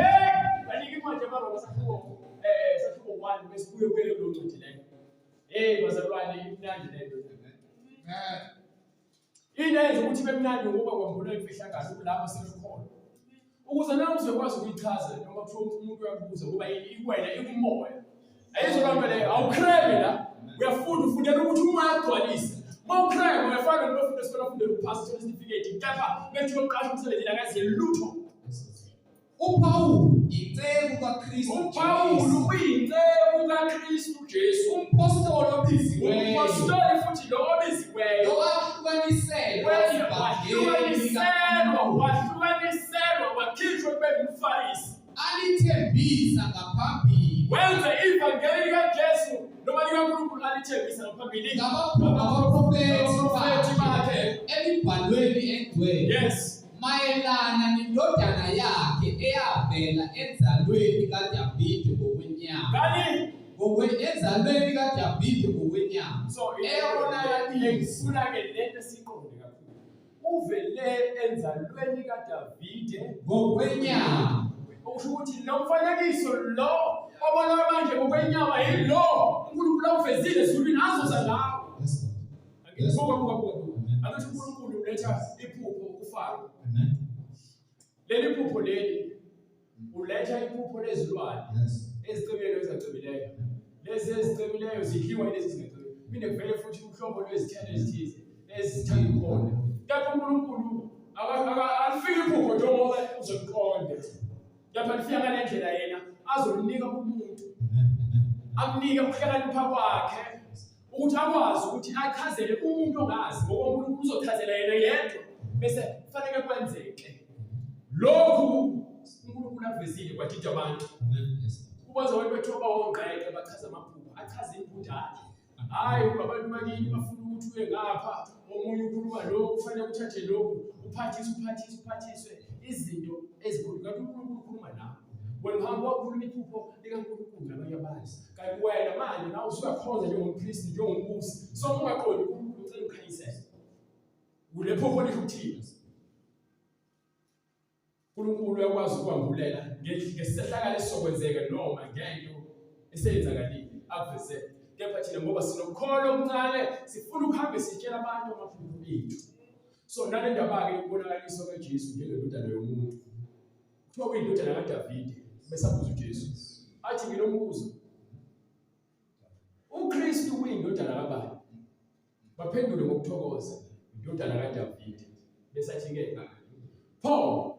Kanike manje mara sakho 1 besibuye kwele lo ncwadi leyo. Bazalwane imnandi lento. Inenze ukuthi bemnandi ngoba kwambula imfihlakalo kulapha sekukhona. Ukuze nawe uzokwazi ukuyichaza noma kuthiwa umuntu uyakubuza ngoba ikwena ikumoya. Ayizona nto leyo awukreme la. Uyafunda ufundela ukuthi umoya agcwalise. Mawukreme uyafana nobafunda esikole ufundela ukuphasa certificate. Kepha bethi uqasha umsebenzi la kaze lutho. uPawulu icebo kaKristu. uPawulu uyinceku kaKristu Jesu. Umpostoli obiziweyo. Umpostoli futhi lo obiziweyo. Wahlukaniselwa wakhishwa kube ngumfarisi. Alithembisa ngaphambili. Wenza ivangeli likaJesu noma likaNkulunkulu alithembisa ngaphambili. Ngabaprofethi bakhe emibhalweni engcwele. Yes. Mayelana nendodana yakhe eyavela enzalweni kaDavide ngokwenyama. Ngani? Enzalweni kaDavide ngokwenyama. So eyabonakala ngifuna ke lento siqonde kakhulu. Uvele enzalweni kaDavide ngokwenyama. Okusho ukuthi lo mfanekiso lo obona manje ngokwenyama yilo uNkulunkulu awuvezile ezulwini azoza ngawo. Buka. Athi uNkulunkulu uletha iphupho kuFaro. Leli phupho leli uletha iphupho lezilwane ezicebelelo ezacebileyo. Lezi ezicebeleyo zidliwa lezi zingecebile. Minde kuvele futhi uhlobo lwezithelo ezithize ezithanda ukona. Kepha uNkulunkulu alifiki iphupho njengoba uzoliqonda. Kepha lifika ngale ndlela yena azolinika umuntu. Amnike ukuhlakanipha kwakhe ukuthi akwazi ukuthi achazele umuntu ongazi ngoba uNkulunkulu uzochazela yena yedwa bese kufanele kwenzeke. Lokhu uNkulunkulu avezile kwadida abantu. Kubenza abantu bethoba wongqeke bachaza amaphupho, achaze imbudala. Hayi abantu bakini bafuna ukuthi uye ngapha, omunye ukhuluma lokho, kufanele uthathe lokho, uphathiswe izinto ezikhulu. Kanti uNkulunkulu ukhuluma nawe. Wena uhamba wakhuluma iphupho likaNkulunkulu nabanye abantu. Kanti wena manje nawe usuyakhonza njengompristi, njengombusi. So ungaqondi uNkulunkulu ucela ukhanyisele. Kule phupho lisho ukuthini? uNkulunkulu uyakwazi ukwambulela ngesihlakalo esizokwenzeka noma ngento eseyenzakalile akuvezele. Kepha thina ngoba sinokholo okuncane sifuna ukuhambe sitshela abantu amaphupho ethu. So nale ndaba-ke ukubonakaliswa kaJesu njengendodana yomuntu. Kuthiwa kuyindodana kaDavide besabuza uJesu. Athi nginombuzo. uKristu uyindodana kabani? Baphendule ngokuthokoza, indodana kaDavide. Besathi-ke Paul,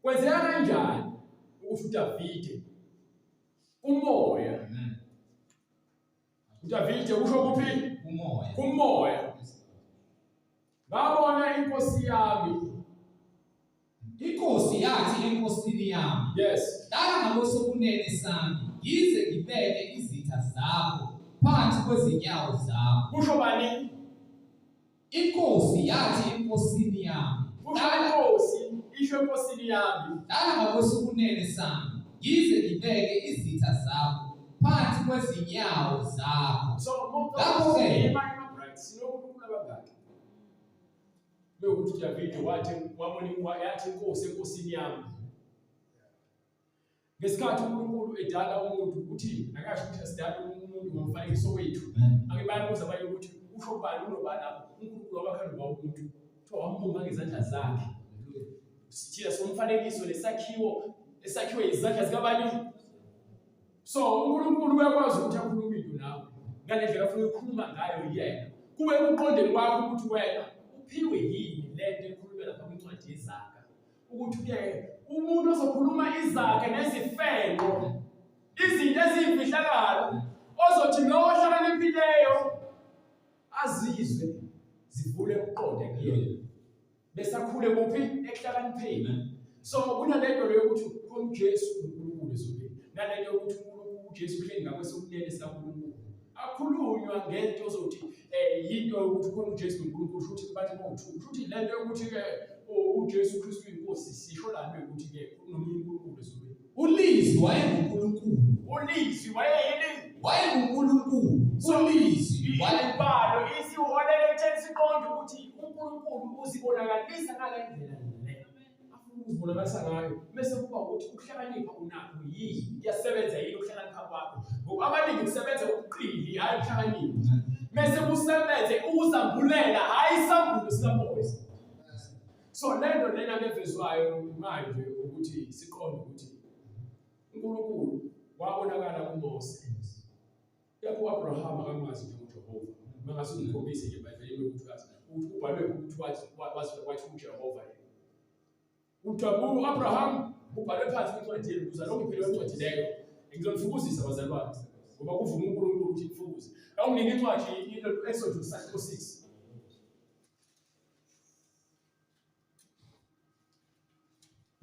kwenzeka kanjani ukuthi uDavide umoya? uDavide usho kuphi? Umoya. Kumoya. Ngabona inkosi yami. Inkosi yathi enkosini yami. Yes. Dala ngabosobunene sami, yize ngibeke izitha zakho phansi kwezinyawo zakho. Kusho bani? Inkosi yathi enkosini yami. Kusho inkosi isho enkosini yami. Dala ngabosobunene sami, yize ngibeke izitha zakho phansi kwezinyawo zakho. So Lapho-ke sinokukhuluma abangaki. Bekuthi uDavide wathi wabona yathi inkosi enkosini yami. Ngesikhathi uNkulunkulu edala umuntu uthi akasho ukuthi asidala umuntu ngomfanekiso wethu. Ake bayabuza abanye ukuthi usho ubani unobani lapho. uNkulunkulu wabakhanda umuntu kuthiwa wambumba ngezandla zakhe. Sithina somfanekiso lesakhiwo esakhiwe izandla zikabani. So uNkulunkulu uyakwazi ukuthi akhulume into nawe ngale ndlela afuna ukukhuluma ngayo yena. Kube ukuqondeni kwakho ukuthi wena uphiwe yini lento ekhulunywa lapha kwincwadi yeZaga. Ukuthi umuntu ozokhuluma izaga nezifenqo, izinto eziyimfihlakalo, ozothi lo ohlakaniphileyo azizwe zivule ukuqonda kuyena. Bese akhule kuphi? Ekuhlakanipheni. So kunalento yokuthi uJesu uNkulunkulu ezobeni. Nalento yokuthi uJesu uhleli ngakwesokunene sikaNkulunkulu. Akhulunywa ngento ozothi yinto yokuthi khona uJesu uNkulunkulu futhi bathi bawuthuka. Futhi lento yokuthi-ke uJesu Kristu uyinkosi sisho lana ukuthi-ke unomunye uNkulunkulu ezobeni. Ulizwi wayenguNkulunkulu. Ulizwi wayeyini? WayenguNkulunkulu. Ulizwi wayebalo isiholele ekutheni siqonde ukuthi uNkulunkulu uzibonakalisa ngale ndlela le. Afuna ukuzibonakalisa ngayo. Bese kuba ukuthi ukuhlakanipha unakho yini? Iyasebenza yini ukuhlakanipha kwakho? Ngoba abaningi kusebenza ukuqili hayi ukuhlakanipha. Bese kusebenze ukuzambulela hayi isambulo sikamoya. So lento lena evezwayo manje ukuthi siqonde ukuthi uNkulunkulu wabonakala kuMose. Lapho uAbraham akamazi uJehova. Mangase ungikhombise nje eBhayibhelini ukuthi ubhalwe ukuthi wathi uJehova yena. Uthi uAbraham ubhalwe phansi kwincwadi ukuze lonke iphele kwencwadi leyo. Ngizonifukuzisa abazalwane ngoba kuvuma uNkulunkulu ukuthi ifukuze. Awunginike incwadi Exodus 6.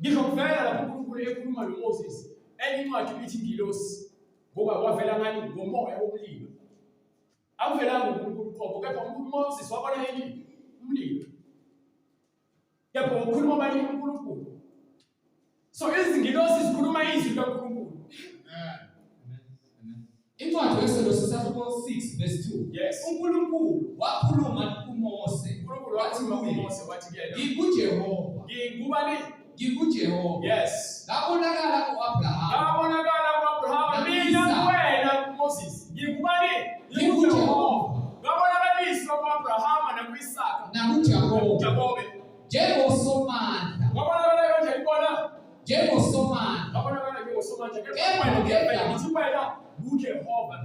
Ngisho kuvela lapho uNkulunkulu ekhuluma noMoses, enye incwadi ithi ingilosi ngoba kwavela ngani ngomoya womlilo. Akuvelanga uNkulunkulu qopho, kepha uMoses wabona yini? Umlilo. Kepha ukhuluma abanye uNkulunkulu. So izingilosi zikhuluma izwi kaNkulunkulu. Incwadi Exodus 6:2. Yes. uNkulunkulu wakhuluma kuMose. uNkulunkulu wathi kuMose wathi-ke ngikuJehova. ngingubani? NgikuJehova. Yes. Ngabonakala ku-Abraham. Ngabonakala ku-Abraham. Mina wena Moses. Ngingubani? NgikuJehova. Ngabonakaliswa ku-Abraham naku-Isaka. NakuJakobe. Njengosomandla. Ngabonakala kanjani bona? Njengosomandla. Ngabonakala njengosomandla. Kepha Ngithi wena uJehova.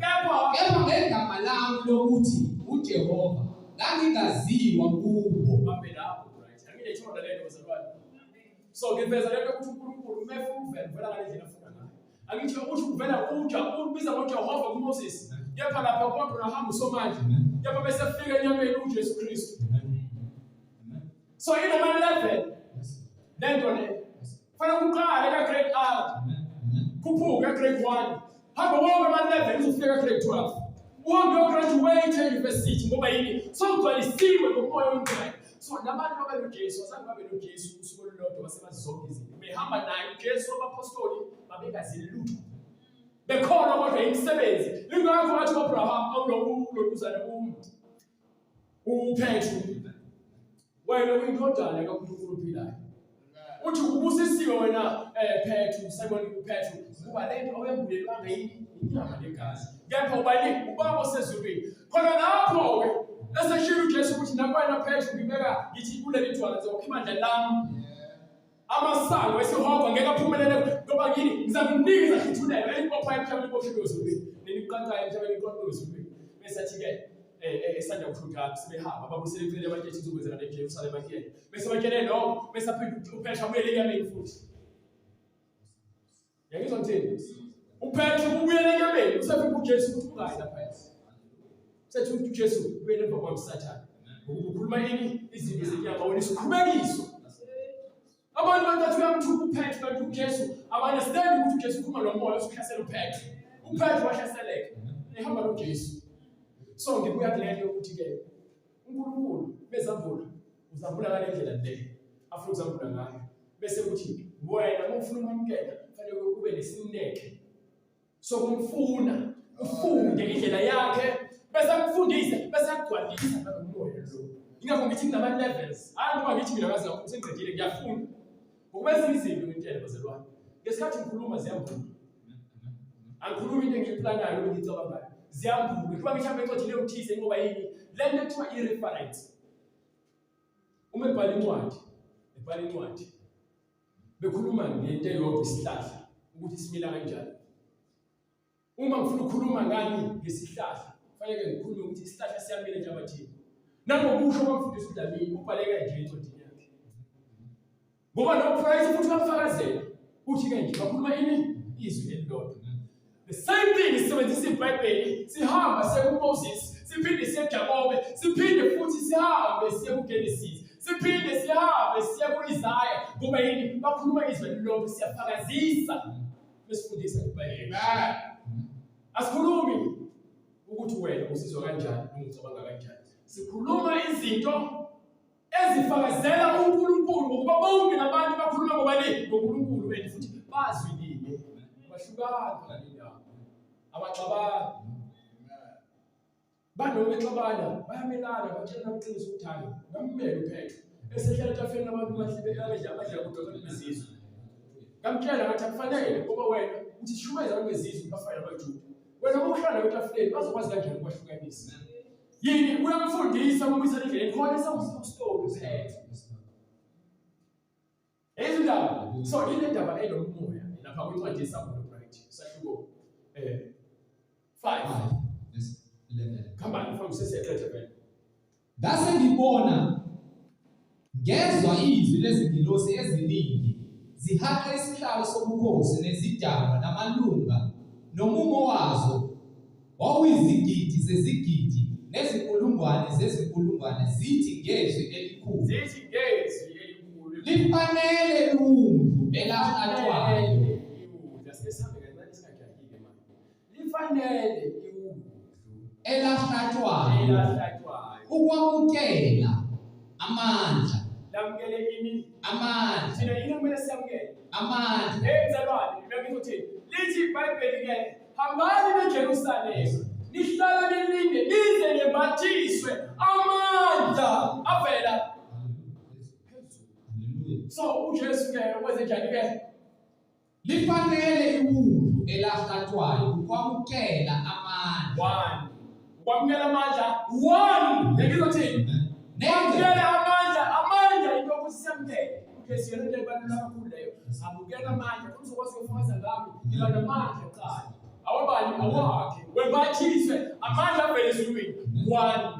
Kepha ngegama lami lokuthi uJehova ngangingaziwa kubo. Babe lapho, right? Angile ithola lento bazalwane. So ngiveza lento ukuthi uNkulunkulu umefuvela uvela ngale ndlela afuna ngayo. Angithi ukuthi uvela ubiza ngoJehova kuMoses. Kepha lapha kuAbraham usomanje. Kepha bese fika enyameni uJesu Kristu. So in my level, lento le. Fana uqale ka grade R. Kuphuka grade 1. Hamba wonke ama level uzofika grade 12. Uhambe ugraduate university ngoba yini? So ugcwalisiwe ngomoya wengcwele. So nabantu abeloJesu azange babe noJesu usuku olulodwa basebazi zonke izinto. Behamba naye uJesu abapostoli babengazili lutho. Bekhona kodwa imisebenzi. Ingakho wathi uAbraham awulokuzana uPetru. Wena uyindodana kaNkulunkulu ophilayo. Uthi ubusisiwe wena Petru, Simon uPetru. Kuba lento awuyambulelwanga yini? Inyama negazi. Kepha ubani ubaba osezulwini. Khona lapho ke eseshilo uJesu ukuthi nakwena Petru ngibeka ngithi kuleli thwala zokhimandla lami. Amasango esihonga ngeke aphumelele ngoba yini ngizamnika izahluthulelo elibopha emhlabeni boshilo ezulwini. Neniqanqayo emhlabeni iqonqo ezulwini. Bese athi ke esanda kuthutha sebehamba babusele icele abajethi uzokwenzela eJerusalem again. Bese bakele lo bese aphinda uPetru abuyele enyameni futhi. Yakizwa ngithini? uPetru ubuyele enyameni usafika uJesu ukuthi ungayi lapha. Sethi uJesu ubuyele emva kwaMsathane. Ukukhuluma yini izinto zenyama wona isiqhubekiso. Abantu bantu uyamthuka uPetru kanti uJesu abanesithandi ukuthi uJesu ukhuluma nomoya usuhlasela uPetru. uPetru wahlaseleka. Ehamba noJesu. So ngibuya kulento ukuthi ke uNkulunkulu bezambula uzambula ngale ndlela le afuna ukuzambula ngayo bese kuthi wena uma ufuna ukumkela kufanele kube nesineke so kumfuna ufunde indlela yakhe bese akufundise bese akugwadisa ngalomoya lo ingakho ngithi kunama levels uma ngithi mina ngazi lapho sengiqedile ngiyafunda ukubeza izinto ngentela bazalwane ngesikhathi ngikhuluma ziyambula angikhulumi into engiyiplanayo ngiyicabangayo ziyambula kuba ngishambe encwadini yokuthise ngoba yini lento ethiwa i-reference uma ebhala incwadi bekhuluma ngento eyodwa isihlahla ukuthi simila kanjani uma ngifuna ukukhuluma ngani ngesihlahla kufanele ngikhulume ukuthi isihlahla siyamila enhlabathini nangokusho kwamfundisi uDavini ubhaleka nje encwadini yakhe ngoba noPrice futhi bafakazela uthi ke nje bakhuluma ini izwi elilodwa. The same thing isebenzisa iBhayibheli sihamba siye kuMoses siphinde siye eJakobe siphinde futhi sihambe siye kuGenesis siphinde sihambe siye kuIsaya ngoba yini bakhuluma izwi elilodwa siyafakazisa besifundisa iBhayibheli. Asikhulumi ukuthi wena usizwa kanjani ungicabanga kanjani. Sikhuluma izinto ezifakazela uNkulunkulu ngoba bonke nabantu bakhuluma ngobani ngoNkulunkulu wena futhi bazwilile bahlukana ngalendaba abaxabana banokexabana bayamelana batshela amaqiniso ukuthanda ngammeli uPetru esehlala etafeni labantu abadla kudokana bezizwe ngamtshela ngathi akufanele ngoba wena uthi shumeza ngezizwe bafana abaJuda wena ukuhlala etafeni bazokwazi kanjani ukwahlukanisa yini uyamfundisa umisa endleleni khona esawusistoli uPetru ezindaba so ile ndaba elomoya lapha kwincwadi yeSamuel right sahluko 5 come on from sesecretary ngase ngibona ngezwa izwi lezingilosi eziningi zihaqa isihlalo sobukhosi nezidalwa namalunga nomumo wazo wawuyizigidi zezigidi nezinkulungwane zezinkulungwane zithi ngezwi elikhulu lifanele umuntu elahlathwayo lifanele elahlathwayo ukwamukela amandla lamukele ini amandla thina yini kumele siyamukele amandla mzalwane ngiyakuthi lithi iBhayibheli ke hambani eJerusalema nihlale nilinde nize nembathiswe amandla avela so uJesu ke wenze njani ke lifanele umuntu elahlathwayo ukwamukela amandla ukwamukela amandla 1 ngizothini kwamukela amandla into yokusiyamukela uJesu yena into ebalula kakhulu leyo amukela amandla kuzokwazi ukufakaza ngami ngila namandla qala awabani awakhe wembathiswe amandla avela ezulwini 1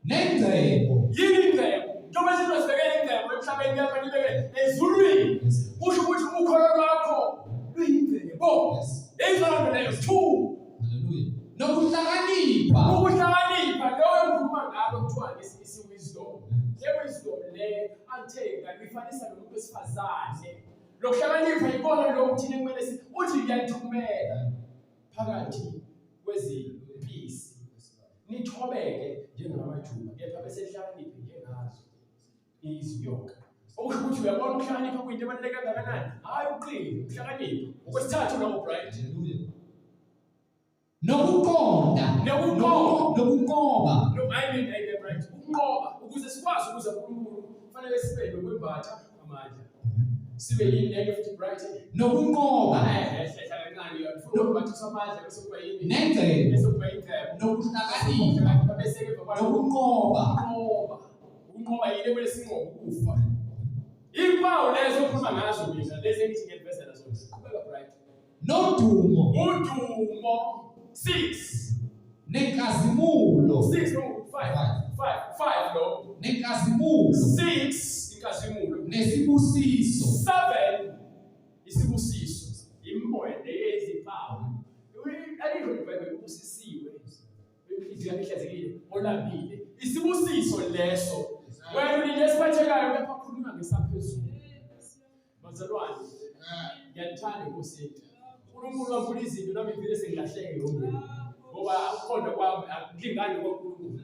nengcebo. Yini ingcebo? Njengoba sizosibekela ingcebo emhlabeni lapha nibeke ezulwini. Kusho ukuthi ukholo lwakho luyingcebo. Ezona leyo 2. Hallelujah. Nokuhlakanipha. Ukuhlakanipha lowo engikhuluma ngalo kuthiwa isi-wisdom. Le-wisdom le angithenga lifanisa nomuntu wesifazane. Lokuhlakanipha yikona lokho thina kumele uthi ngiyalithumela phakathi kwezimpisi. Nithobeke njengamajuba kepha bese lihlakaniphe njengazo izinyoka. Okusho ukuthi uyabona ukuhlakanipha kuyinto ebaluleke kangakanani? Hayi uqine, ukuhlakanipha. Okwesithathu lapho bright. Hallelujah. Nokuqonda. Nokunqoba. No, I mean bright. Ukunqoba ukuze sikwazi ukuza kuNkulunkulu kufanele sibe nokwembatha amandla. Sibe yini futhi bright? Nokunqoba. Kancane ufuna ukubathisa amandla bese kuba yini? Nengcebo. Bese kuba ingcebo. Nokuhlakanipha. Bese ke baba Nokunqoba. Ukunqoba yini ekumele sinqobe ukufa. Impawu lezo okhuluma ngazo mina lezi engithi ngiyiveza nazo. Qhubeka bright. Nodumo. Udumo 6. Nenkazimulo. 6 no 5 lo. Nenkazimulo. 6 inkazimulo. Nesibusiso. 7 isibusiso. Imimoya leyezimpawu. Alidlo libhayibheli ubusisiwe. Izwi lihlazekile olambile. Isibusiso leso. Wena ulesiphathekayo lapha khuluma ngesaphezulu. Bazalwane. Ngiyalithanda Nkosi yethu. uNkulunkulu wamphula izinto nami ngivile sengilahleke ngomndeni. Ngoba akukhona kwami akulingani kwaNkulunkulu.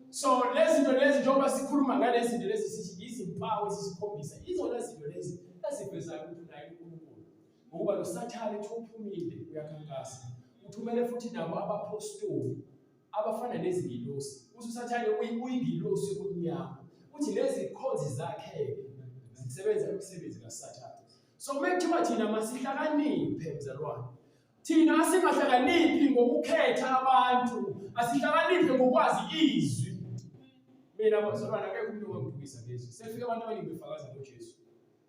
So lezi zinto lezi njengoba sikhuluma ngalezi zinto lezi sithi izimpawu ezisikhombisa. Izona zinto lezi ezivezayo ukuthi naye uNkulunkulu. Ngoba lo Sathane ethi uphumile uyakhankasa. Uthumele futhi nabo abapostoli abafana nezingilosi. USathane uyingilosi yobumnyama. Uthi lezi khonzi zakhe zisebenza umsebenzi kaSathane. So mekuthiwa thina masihlakaniphe mzalwane. Thina asingahlakaniphi ngokukhetha abantu, asihlakaniphe ngokwazi izwi. Mina bazalwane akekho umuntu ongangidukisa ngezwi. Sefike abantu abaningi befakaza ngoJesu.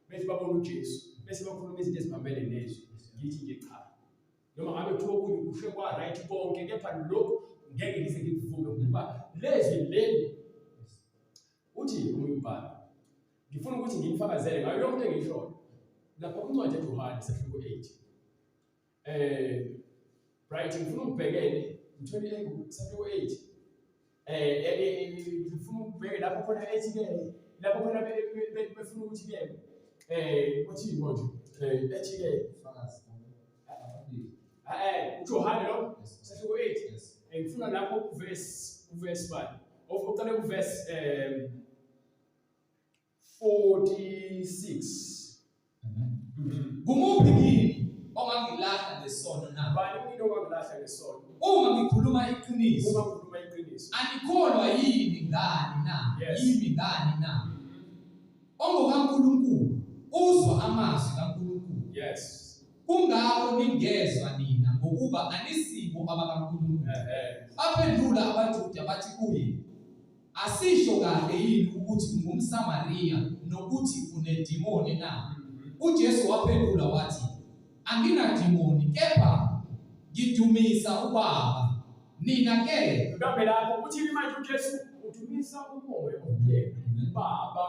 Bethi babona uJesu, bese bakhuluma izinto eziphambene nezwi. Ngithi nje cha. Noma ngabe kuthiwa kunye kushe kwa right konke kepha lokho ngeke ngize ngikuvume ngoba lezi leli uthi umbhalo. Ngifuna ukuthi ngifakazele ngayo yonke into engiyishoyo. Lapha kuncwadi kaJohane sefika 8. Bright ngifuna ukubhekele 28 sefika 8. Ngifuna ukubhekela lapho khona ethi ke lapho khona befuna ukuthi ke uthi manje ethi ke fakazi uJohane lo sefika 8. Ngifuna lapho uverse 1. Uqale kuverse 46. Kumuphi kini ongangilahla ngesono na? Bani umuntu ongangilahla ngesono? Uma ngikhuluma iqiniso. Uma ngikhuluma iqiniso. Anikholwa yini ngani na? Yimi ngani na? OngokaNkulunkulu uzwa amazwi kaNkulunkulu. Yes. Kungakho ningezwa nina ngokuba anisibo abakaNkulunkulu. Baphendula abaJuda bathi kuye, asisho kahle yini ukuthi ungumSamariya nokuthi unedimoni na? uJesu waphendula wathi, anginadimoni kepha ngidumisa uBaba. Nina ke ngabe lapho uthini manje uJesu udumisa umoya oyedwa uBaba.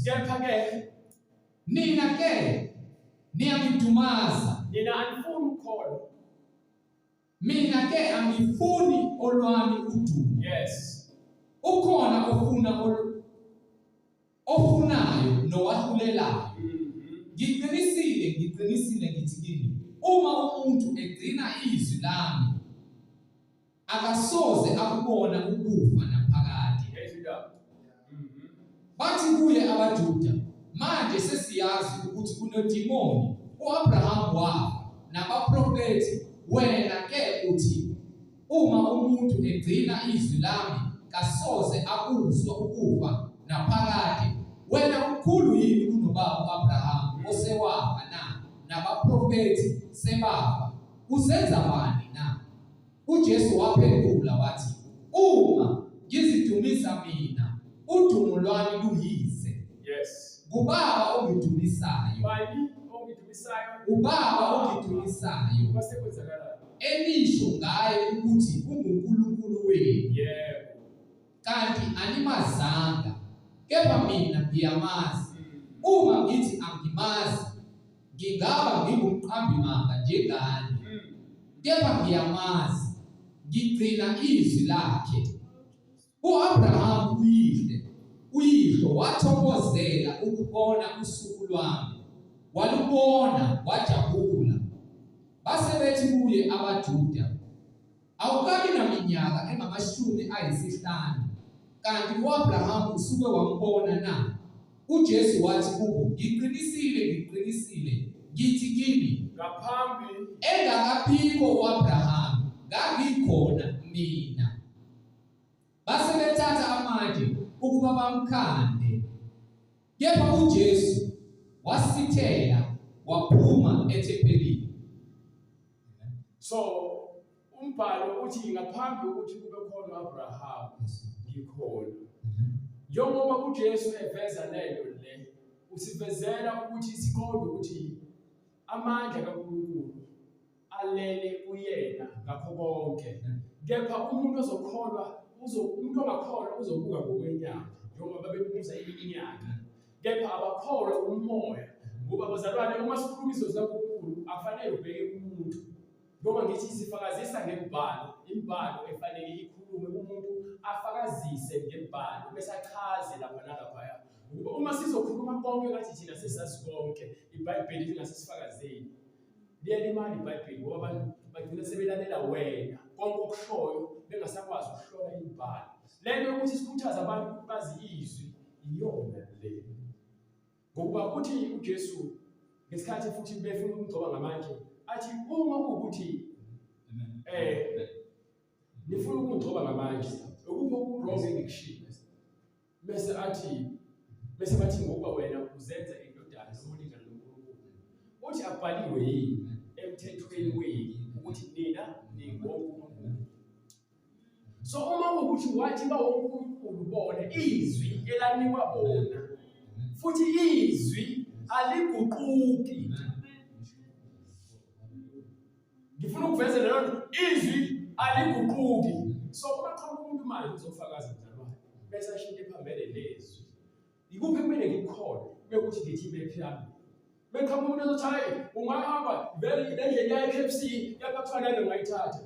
Kepha ke nina ke niyangidumaza. Nina anifuni ukholo. Mina ke angifuni olwami udumo. Yes. Ukhona ofunayo nowahulelayo. Ngiqinisile ngithi kini, uma umuntu egcina izwi lami akasoze akubona ukufa naphakade. Bathi kuye abaJuda, manje sesiyazi ukuthi kunodimoni uAbraham wafa nabaprofeti, wena ke uthi uma umuntu egcina izwi lami kasoze akuzwa ukufa naphakade. Wena umkhulu yini kunobaba uAbraham osewafa na? Nabaprofeti sebafa, usenza bani na? uJesu waphendula wathi, uma ngizidumisa mina, udumo lwami luyize. Yes. Ubaba ongidumisayo. Bani ongidumisayo? Ubaba ongidumisayo. Kwasekwenzakala. Elisho ngaye ukuthi unguNkulunkulu wenu. Yebo. kanti animazanga, kepha mina ngiyamazi. Uma ngithi angimazi, ngingaba ngingumqambimanga njengani. Kepha ngiyamazi, ngigcina izwi lakhe. U-Abraham uyihlo wathokozela ukubona usuku lwami, walubona wajabula. Base bethi kuye abaJuda, awukabi naminyaka engama-50, kanti u-Abraham usuke wambona na? UJesu wathi kubo, ngiqinisile, ngithi kini, ngaphambi engakaphiko u-Abraham, ngangikhona mina. Base bethatha amanje ukuba bamkhande. Kepha uJesu wasithela waphuma ethempelini. So umbhalo uthi ngaphambi ukuthi kube khona u-Abraham ngikhona. Njengoba uJesu eveza lento le, usivezela ukuthi siqonde ukuthi amandla kaNkulunkulu alele kuyena ngakho konke. Kepha umuntu ozokholwa umuntu ongakholwa uzobuka ngokwenyama njengoba babebuza iminyaka. Kepha abakholwa umoya, ngoba bazalwane uma sikhuluma izwi zikaNkulunkulu afanele ubheke umuntu. Ngoba ngithi sifakazisa ngemibhalo, imibhalo efanele ikhulume umuntu afakazise ngemibhalo bese achaze lapha nalaphaya. Ngoba uma sizokhuluma konke ngathi thina sesazi konke, iBhayibheli lingasisifakazeli. Liyalimala iBhayibheli ngoba abantu bagcina sebelalela wena konke okushoyo bengasakwazi ukuhlola imibhalo. Lento yokuthi sikhuthaze abantu bazi izwi iyona le. Ngoba uthi uJesu ngesikhathi futhi befuna ukugcoba ngamanje athi uma ukuthi nifuna ukungcoba ngamanje ukuphi okuronge ngikushilo bese bathi ngoba wena uzenza indodana nomlingana noNkulunkulu. Uthi abhaliwe yini emthethweni wenu ukuthi nina ningonkulunkulu. So uma ukuthi wathi bawonkulunkulu bona izwi elanikwa bona futhi izwi aliguquki. Ngifuna ukuvezela lento izwi aliguquki. So uma qhamuka umuntu manje uzofakaza mzalwane bese ashintshe phambili lezwi. Ikuphi kumele ngikukholwe bekuthi ngithi bephiyami. Beqhamuka umuntu ozothi hayi ungahamba vele indlela ya KFC yabakufanele ungayithatha.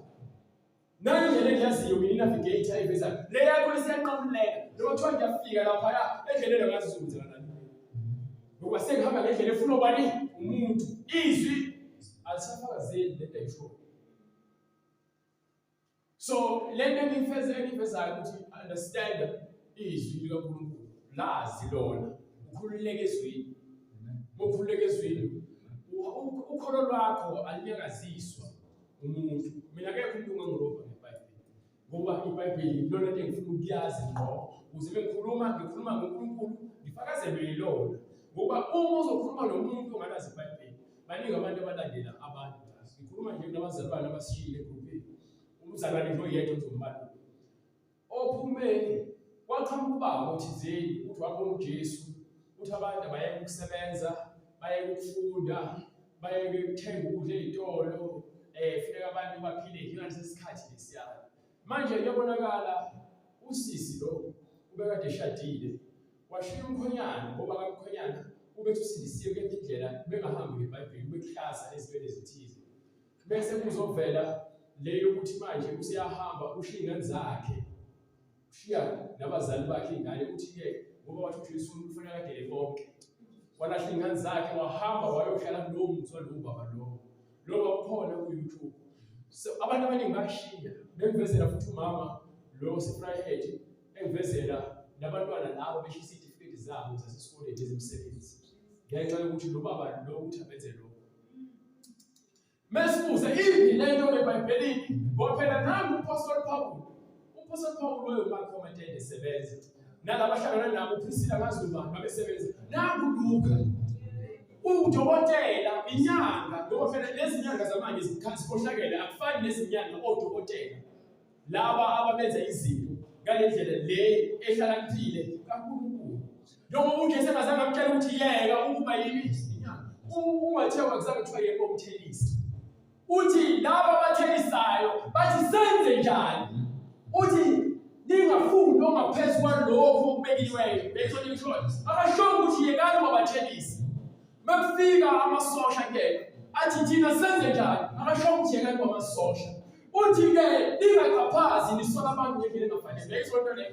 Nayo indlela engiyaziyo mina navigator eveza le yakho isiyanqamuleka. Noma kuthiwa ngiyafika lapha endleleni ngathi uzokwenza kanani. Ngoba sengihamba ngendlela efuna ubani umuntu izwi alisafakazeli lento ayisho. So lento engiyivezayo ukuthi understand izwi likaNkulunkulu, lazi lona, ukhululeke ezwini. Ukhululeke ezwini, ukholo lwakho alinyakaziswa umuntu. Mina akekho umuntu ongangirobha ngeBhayibheli. Ngoba iBhayibheli lona into engifuna ukuyazi ngqo. Ukuze ngikhuluma ngoNkulunkulu ngifakazelwe yilona. Ngoba uma uzokhuluma nomuntu ongalazi iBhayibheli, baningi abantu abalandela abantu. Ngikhuluma nje nabazalwane abasishiyile egrupini. Umzalwane nje oyedwa uzombala. Ophume waqhamuka ubaba othizeni uthi wabona uJesu, uthi abantu abayeke ukusebenza, bayeke ukufunda, bayeke ukuthenga ukudla ezitolo, funeka abantu baphile ngaleso sikhathi lesiyana. Manje kuyabonakala usisi lo ubekade eshadile washiya umkhonyana ngoba kamkhonyana ubethi usindisiwe ngendlela bengahambi ngeBhayibheli ubekuhlasa ezintweni ezithize. Bese kuzovela leyo ukuthi manje usiyahamba ushiya ingane zakhe, ushiya nabazali bakhe ingane uthi-ke ngoba wathi uJesu kufanele adele bonke. Walahla ingane zakhe wahamba wayohlala kulowo muntu walowo baba lowo. Lo kukhona ku-YouTube. So abantu abaningi bashiya bengivezela futhi umama lo se-Vryheid engivezela nabantwana labo beshiya izitifiketi zabo zasesikoleni ezemisebenzi. Ngenxa yokuthi lo baba lo uthi abenze lokho. Mesibuza ipi lento eBhayibhelini ngoba phela nangu uPaul Paul. uPaul Paul loyo makhomete esebenza. Nalabo abahlangana nabo uPriscilla ngazuba babesebenza. Nangu Luka. Udokotela inyanga ngoba phela lezi nyanga zamanje zikhohlakele akufani nezinyanga odokotela. Laba ababenza izinto ngalendlela le ehlakaniphile kaNkulunkulu. Njengoba uJesu engazange amtshela ukuthi yeka ukuba yini inyanga. Ungathewa kuzange kuthiwa yebo umthelisi. Uthi laba abathelisayo bathi senze njani? Uthi Ningafuni ongaphezu kwalokho okubekiweyo. Besho ngisho. Akasho ukuthi yekani babathelisi. Makufika amasosha ke athi thina senze njani? Akasho ukuthi yekani kwamasosha. Uthi ke ningaqaphazi nisola abantu ngendlela engafanele. Besho nto le.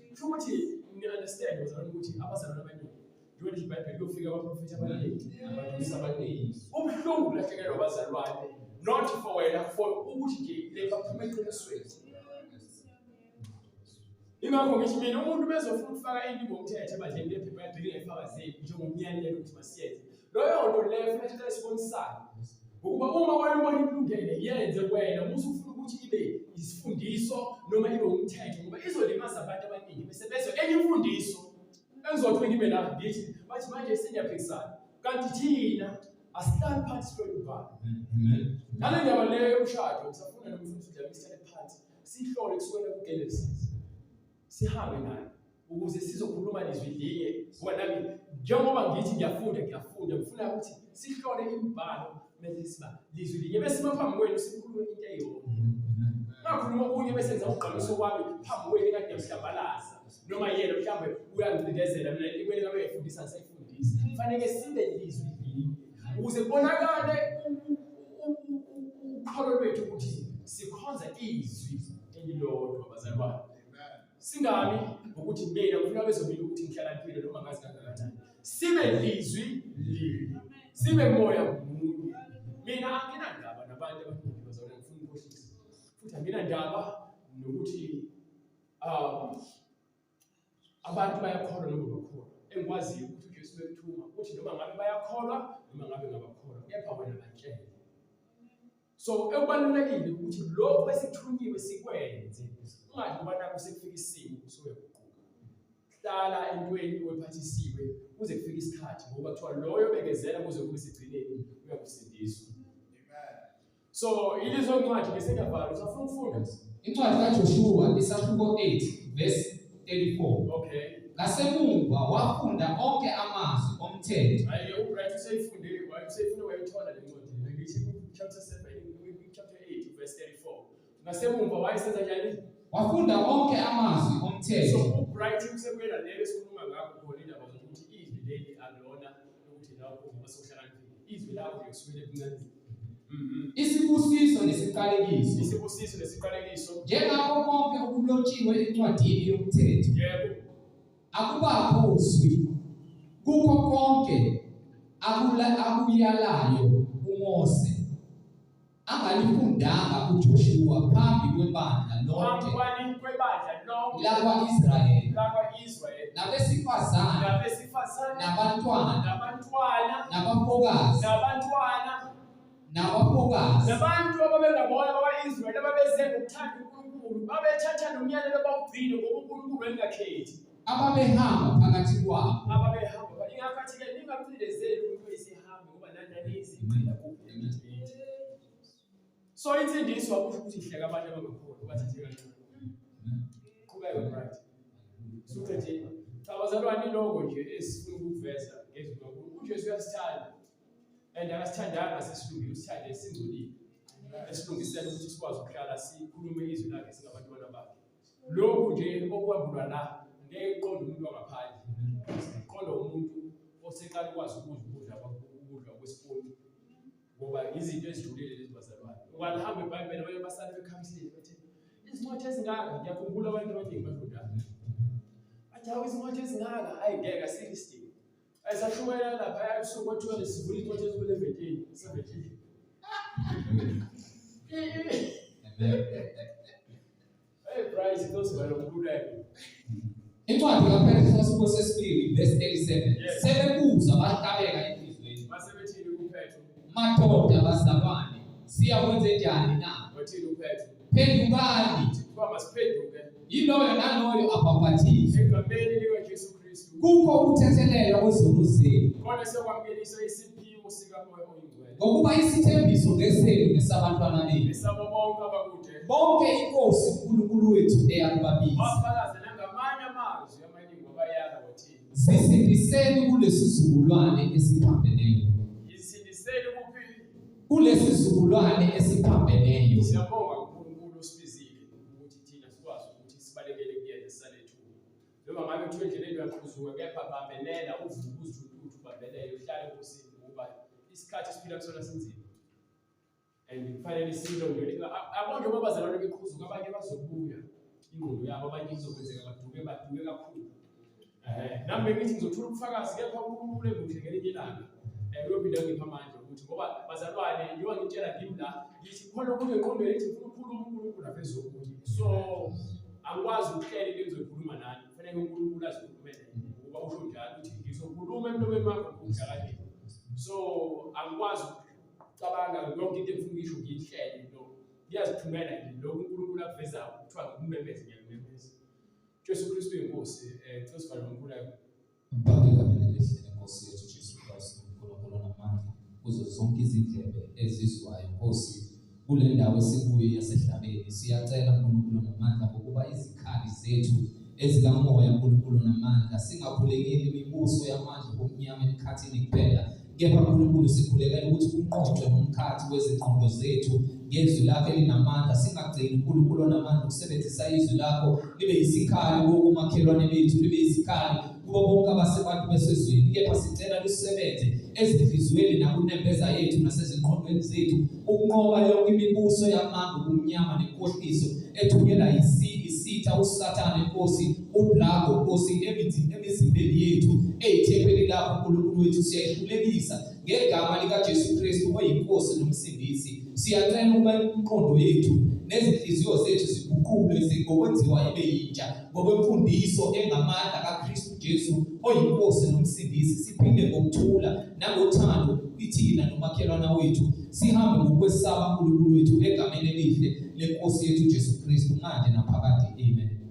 Kusho ukuthi ni understand ukuthi abazalwane abaningi njengoba iBhayibheli kufika abaprofethi abaningi abantu abaningi ubuhlungu kulahlekelwa abazalwane not for wena for ukuthi nje le baphume eqinisweni. Ingakho ngithi mina umuntu bezofuna ukufaka into ngomthetho ebandleni leBhayibheli engefakazeli njengomyalelo ukuthi masiyenze loyo nto leyo kufanele sibonisane ukuba uma wena ubona ikulungele yenze wena musufuna ukuthi ibe isifundiso noma ibe umthetho ngoba izolimaza abantu abaningi bese enye imfundiso engizothi ngibe la ngithi bathi manje siyaphikisana kanti thina asihlali phansi sihlolubhala. Nale ndaba leyo yomshado ngisafuna nomfundisi Dlamini sihlale phansi sihlole kusukela kuGenesis sihambe naye ukuze sizokhuluma lizwi linye ngoba nami njengoba ngithi ngiyafunda ngifuna ukuthi sihlole imibhalo bese siba lizwi linye bese phambi kwenu sikhuluma into eyodwa. Ngakhuluma okunye bese ngiza ugqamiso kwami phambi kwenu kade ngiyamhlambalaza noma yena mhlawumbe uyangidedezela mina ikwele ngabe efundisa sayifundisa kufanele sibe lizwi linye ukuze bonakale ukholo lwethu ukuthi sikhonza izwi elilodwa abazalwane. Singami ukuthi mina ngifuna bezobili ukuthi ngihlala impilo noma ngazi kangakanani sibe lizwi linye sibe moya munye. Mina anginandaba nabantu abaningi bazalwane ngifuna ukukhohlisa futhi anginandaba nokuthi abantu bayakholwa noma bakholwa. Engikwaziyo ukuthi uJesu wekuthuma uthi noma ngabe bayakholwa noma ngabe ngabakholwa kepha wena batshele. So ekubalulekile ukuthi lokho esithunyiwe sikwenze ungathi ngoba nakho sekufika isimo usuyaguquka. Hlala entweni oyiphathisiwe kuze kufike isikhathi ngoba kuthiwa loyo bekezela kuze kube sigcineni uyakusindiswa. So ilizwe incwadi bese ngiyavala usafuna ukufunda incwadi kaJoshua isahluko 8 verse 34. Okay. Ngasemuva wafunda onke amazwi omthetho. Hayi ubright useyifunde wayefuna wayithola le ncwadi. Ngithi chapter 7 chapter 8 verse 34. Ngasemuva wayesenza njani? Wafunda onke amazwi omthetho. So ubright usekwela lelo esikhuluma ngakho khona indaba ukuthi izwi leli alona ukuthi lapho basohlakaniphile. Izwi lakho ngiyoswele kuncane. Isibusiso nesiqalekiso. Isibusiso nesiqalekiso. Njengakho konke okulotshiwe encwadini yomthetho. Yebo. Akubakho uzwi kukho konke akuyalayo uMose angalifundanga uJoshua phambi kwebandla lonke lakwa-Israyeli nabesifazane nabantwana nabafokazi nabantu ababengabona bakwa-Israyeli ababeze ngokuthanda uNkulunkulu babethatha nomyalelo bawugcine ngoba uNkulunkulu engakhethi ababehamba phakathi kwabo. Ingakhathi-ke ningaphindezeli umuntu oyisihambi ngoba nanalezi ngcina kuphela. So insindiso akusho ukuthi ihleka abantu abangakholwa bathathe kancane. Qhubeka right. Suke nje abazalwane iloko nje esifuna ukuveza ngezwi kaNkulunkulu. uJesu uyasithanda and akasithandanga sesilungile usithande singcolile. Esilungisela ukuthi sikwazi ukuhlala sikhulume izwi lakhe singabantwana bakhe. Lokhu nje okwambulwa la ngeke uqonde umuntu wangaphandle. Uqonda umuntu oseqala ukwazi ukudla kwesifuni ngoba izinto ezidlulile lezi bazalwane. Ungahamba eBhayibheli abanye basale bekhamisile bethi izincwadi ezingaka ngiyakhumbula abantu abaningi badlula. Athi awu izincwadi ezingaka hayi ngeke asiristi. Ayisashukela lapha ayisuku kwathiwa sivula incwadi eziku-11 17. Hey Bryce those were lokululeka. Incwadi kaPetru isahluko sesibili verse 37. Sebebuza bahlabeka enhlizweni. Basebethini kuPetru. Madoda bazalwane siyakwenze njani na? Wathini uPetru? Phendukani. Kuba masiphenduke. Yiloyo naloyo abhaphathizwe egameni likaJesu Kristu. Kukho ukuthethelelwa kwezono zenu. Khona sekwamukelisa isiphiwo sikaMoya Oyingcwele. Ngokuba isithembiso ngesenu nesabantwana benu. Nesabo bonke abakude. Bonke inkosi uNkulunkulu wethu eyakubabiza. Wafakaza nangamanye amazwi amaningi abayala wathini. Zisindiseni kulesi sizukulwane esiphambeneyo. Isindiseni kuphi? Kulesi sizukulwane esiphambeneyo. Siyabonga uNkulunkulu osibizile ukuthi thina sikwazi ukuthi sibalekele ukuthi endleleni uyaqhuzuka kepha bambelela uvuke uzithuthu bambelele uhlale enkosini ngoba isikhathi esiphila kusona sinzima. And kufanele silondoloze abonke babazalwane beqhuzuka abanye bazobuya ingqondo yabo abanye izokwenzeka baduke kakhulu. Nami bengithi ngizothola ubufakazi kepha uNkulunkulu emuhle ngelinye ilanga. Uyophinda ngipha amandla ukuthi ngoba bazalwane njengoba ngitshela kimi la ngithi khona okunye engqondweni ethi ngifuna ukukhuluma uNkulunkulu aphezulu. So angikwazi ukuhlela into engizokhuluma nani. Kufanele uNkulunkulu azikhulumele ngoba usho njalo ukuthi ngizokhuluma emlomeni wakho ngokuhlakanipha. So angikwazi ukucabanga yonke into engifuna ukuyisho ngiyihlele into. Ngiyazithumela nje lokho uNkulunkulu akuvezayo kuthiwa ngimemeze ngiyamemeza. Jesu Kristu inkosi sesifana noNkulunkulu. Mpake egameni elihle lenkosi yethu Jesu Kristu uNkulunkulu namandla kuzo zonke izindlebe ezizwayo Nkosi kule ndawo esikuyo yasehlabeni siyacela uNkulunkulu namandla ukuba izikhali zethu ezikamoya uNkulunkulu namandla singakhulekeli imibuso yamandla omnyama emkhathini kuphela kepha uNkulunkulu sikhulekela ukuthi unqotshwe nomkhathi wezingqondo zethu ngezwi lakho elinamandla singagcini uNkulunkulu namandla ukusebenzisa izwi lakho libe yisikhali kokumakhelwane bethu libe yisikhali kubo bonke abasebantu besezweni kepha sicela lusebenze ezinhliziyweni nakunembeza yethu nasezingqondweni zethu ukunqoba yonke imibuso yamanga kumnyama nenkohliso ethunyelwa isitha uSathane Nkosi uDrago Nkosi emizimbeni yethu eyithempeli lakho uNkulunkulu wethu siyayihlulekisa ngegama lika Jesu Kristu oyinkosi nomsindisi siyacela ukuba imqondo yethu nezinhliziyo zethu ziguqulwe ngokwenziwa ibe yintsha ngokwemfundiso engamandla kaKristu Jesu oyinkosi nomsindisi siphinde ngokuthula nangothando ithina nomakhelwana wethu sihambe ngokwesaba uNkulunkulu wethu egameni elihle lenkosi yethu Jesu Kristu manje naphakade amen.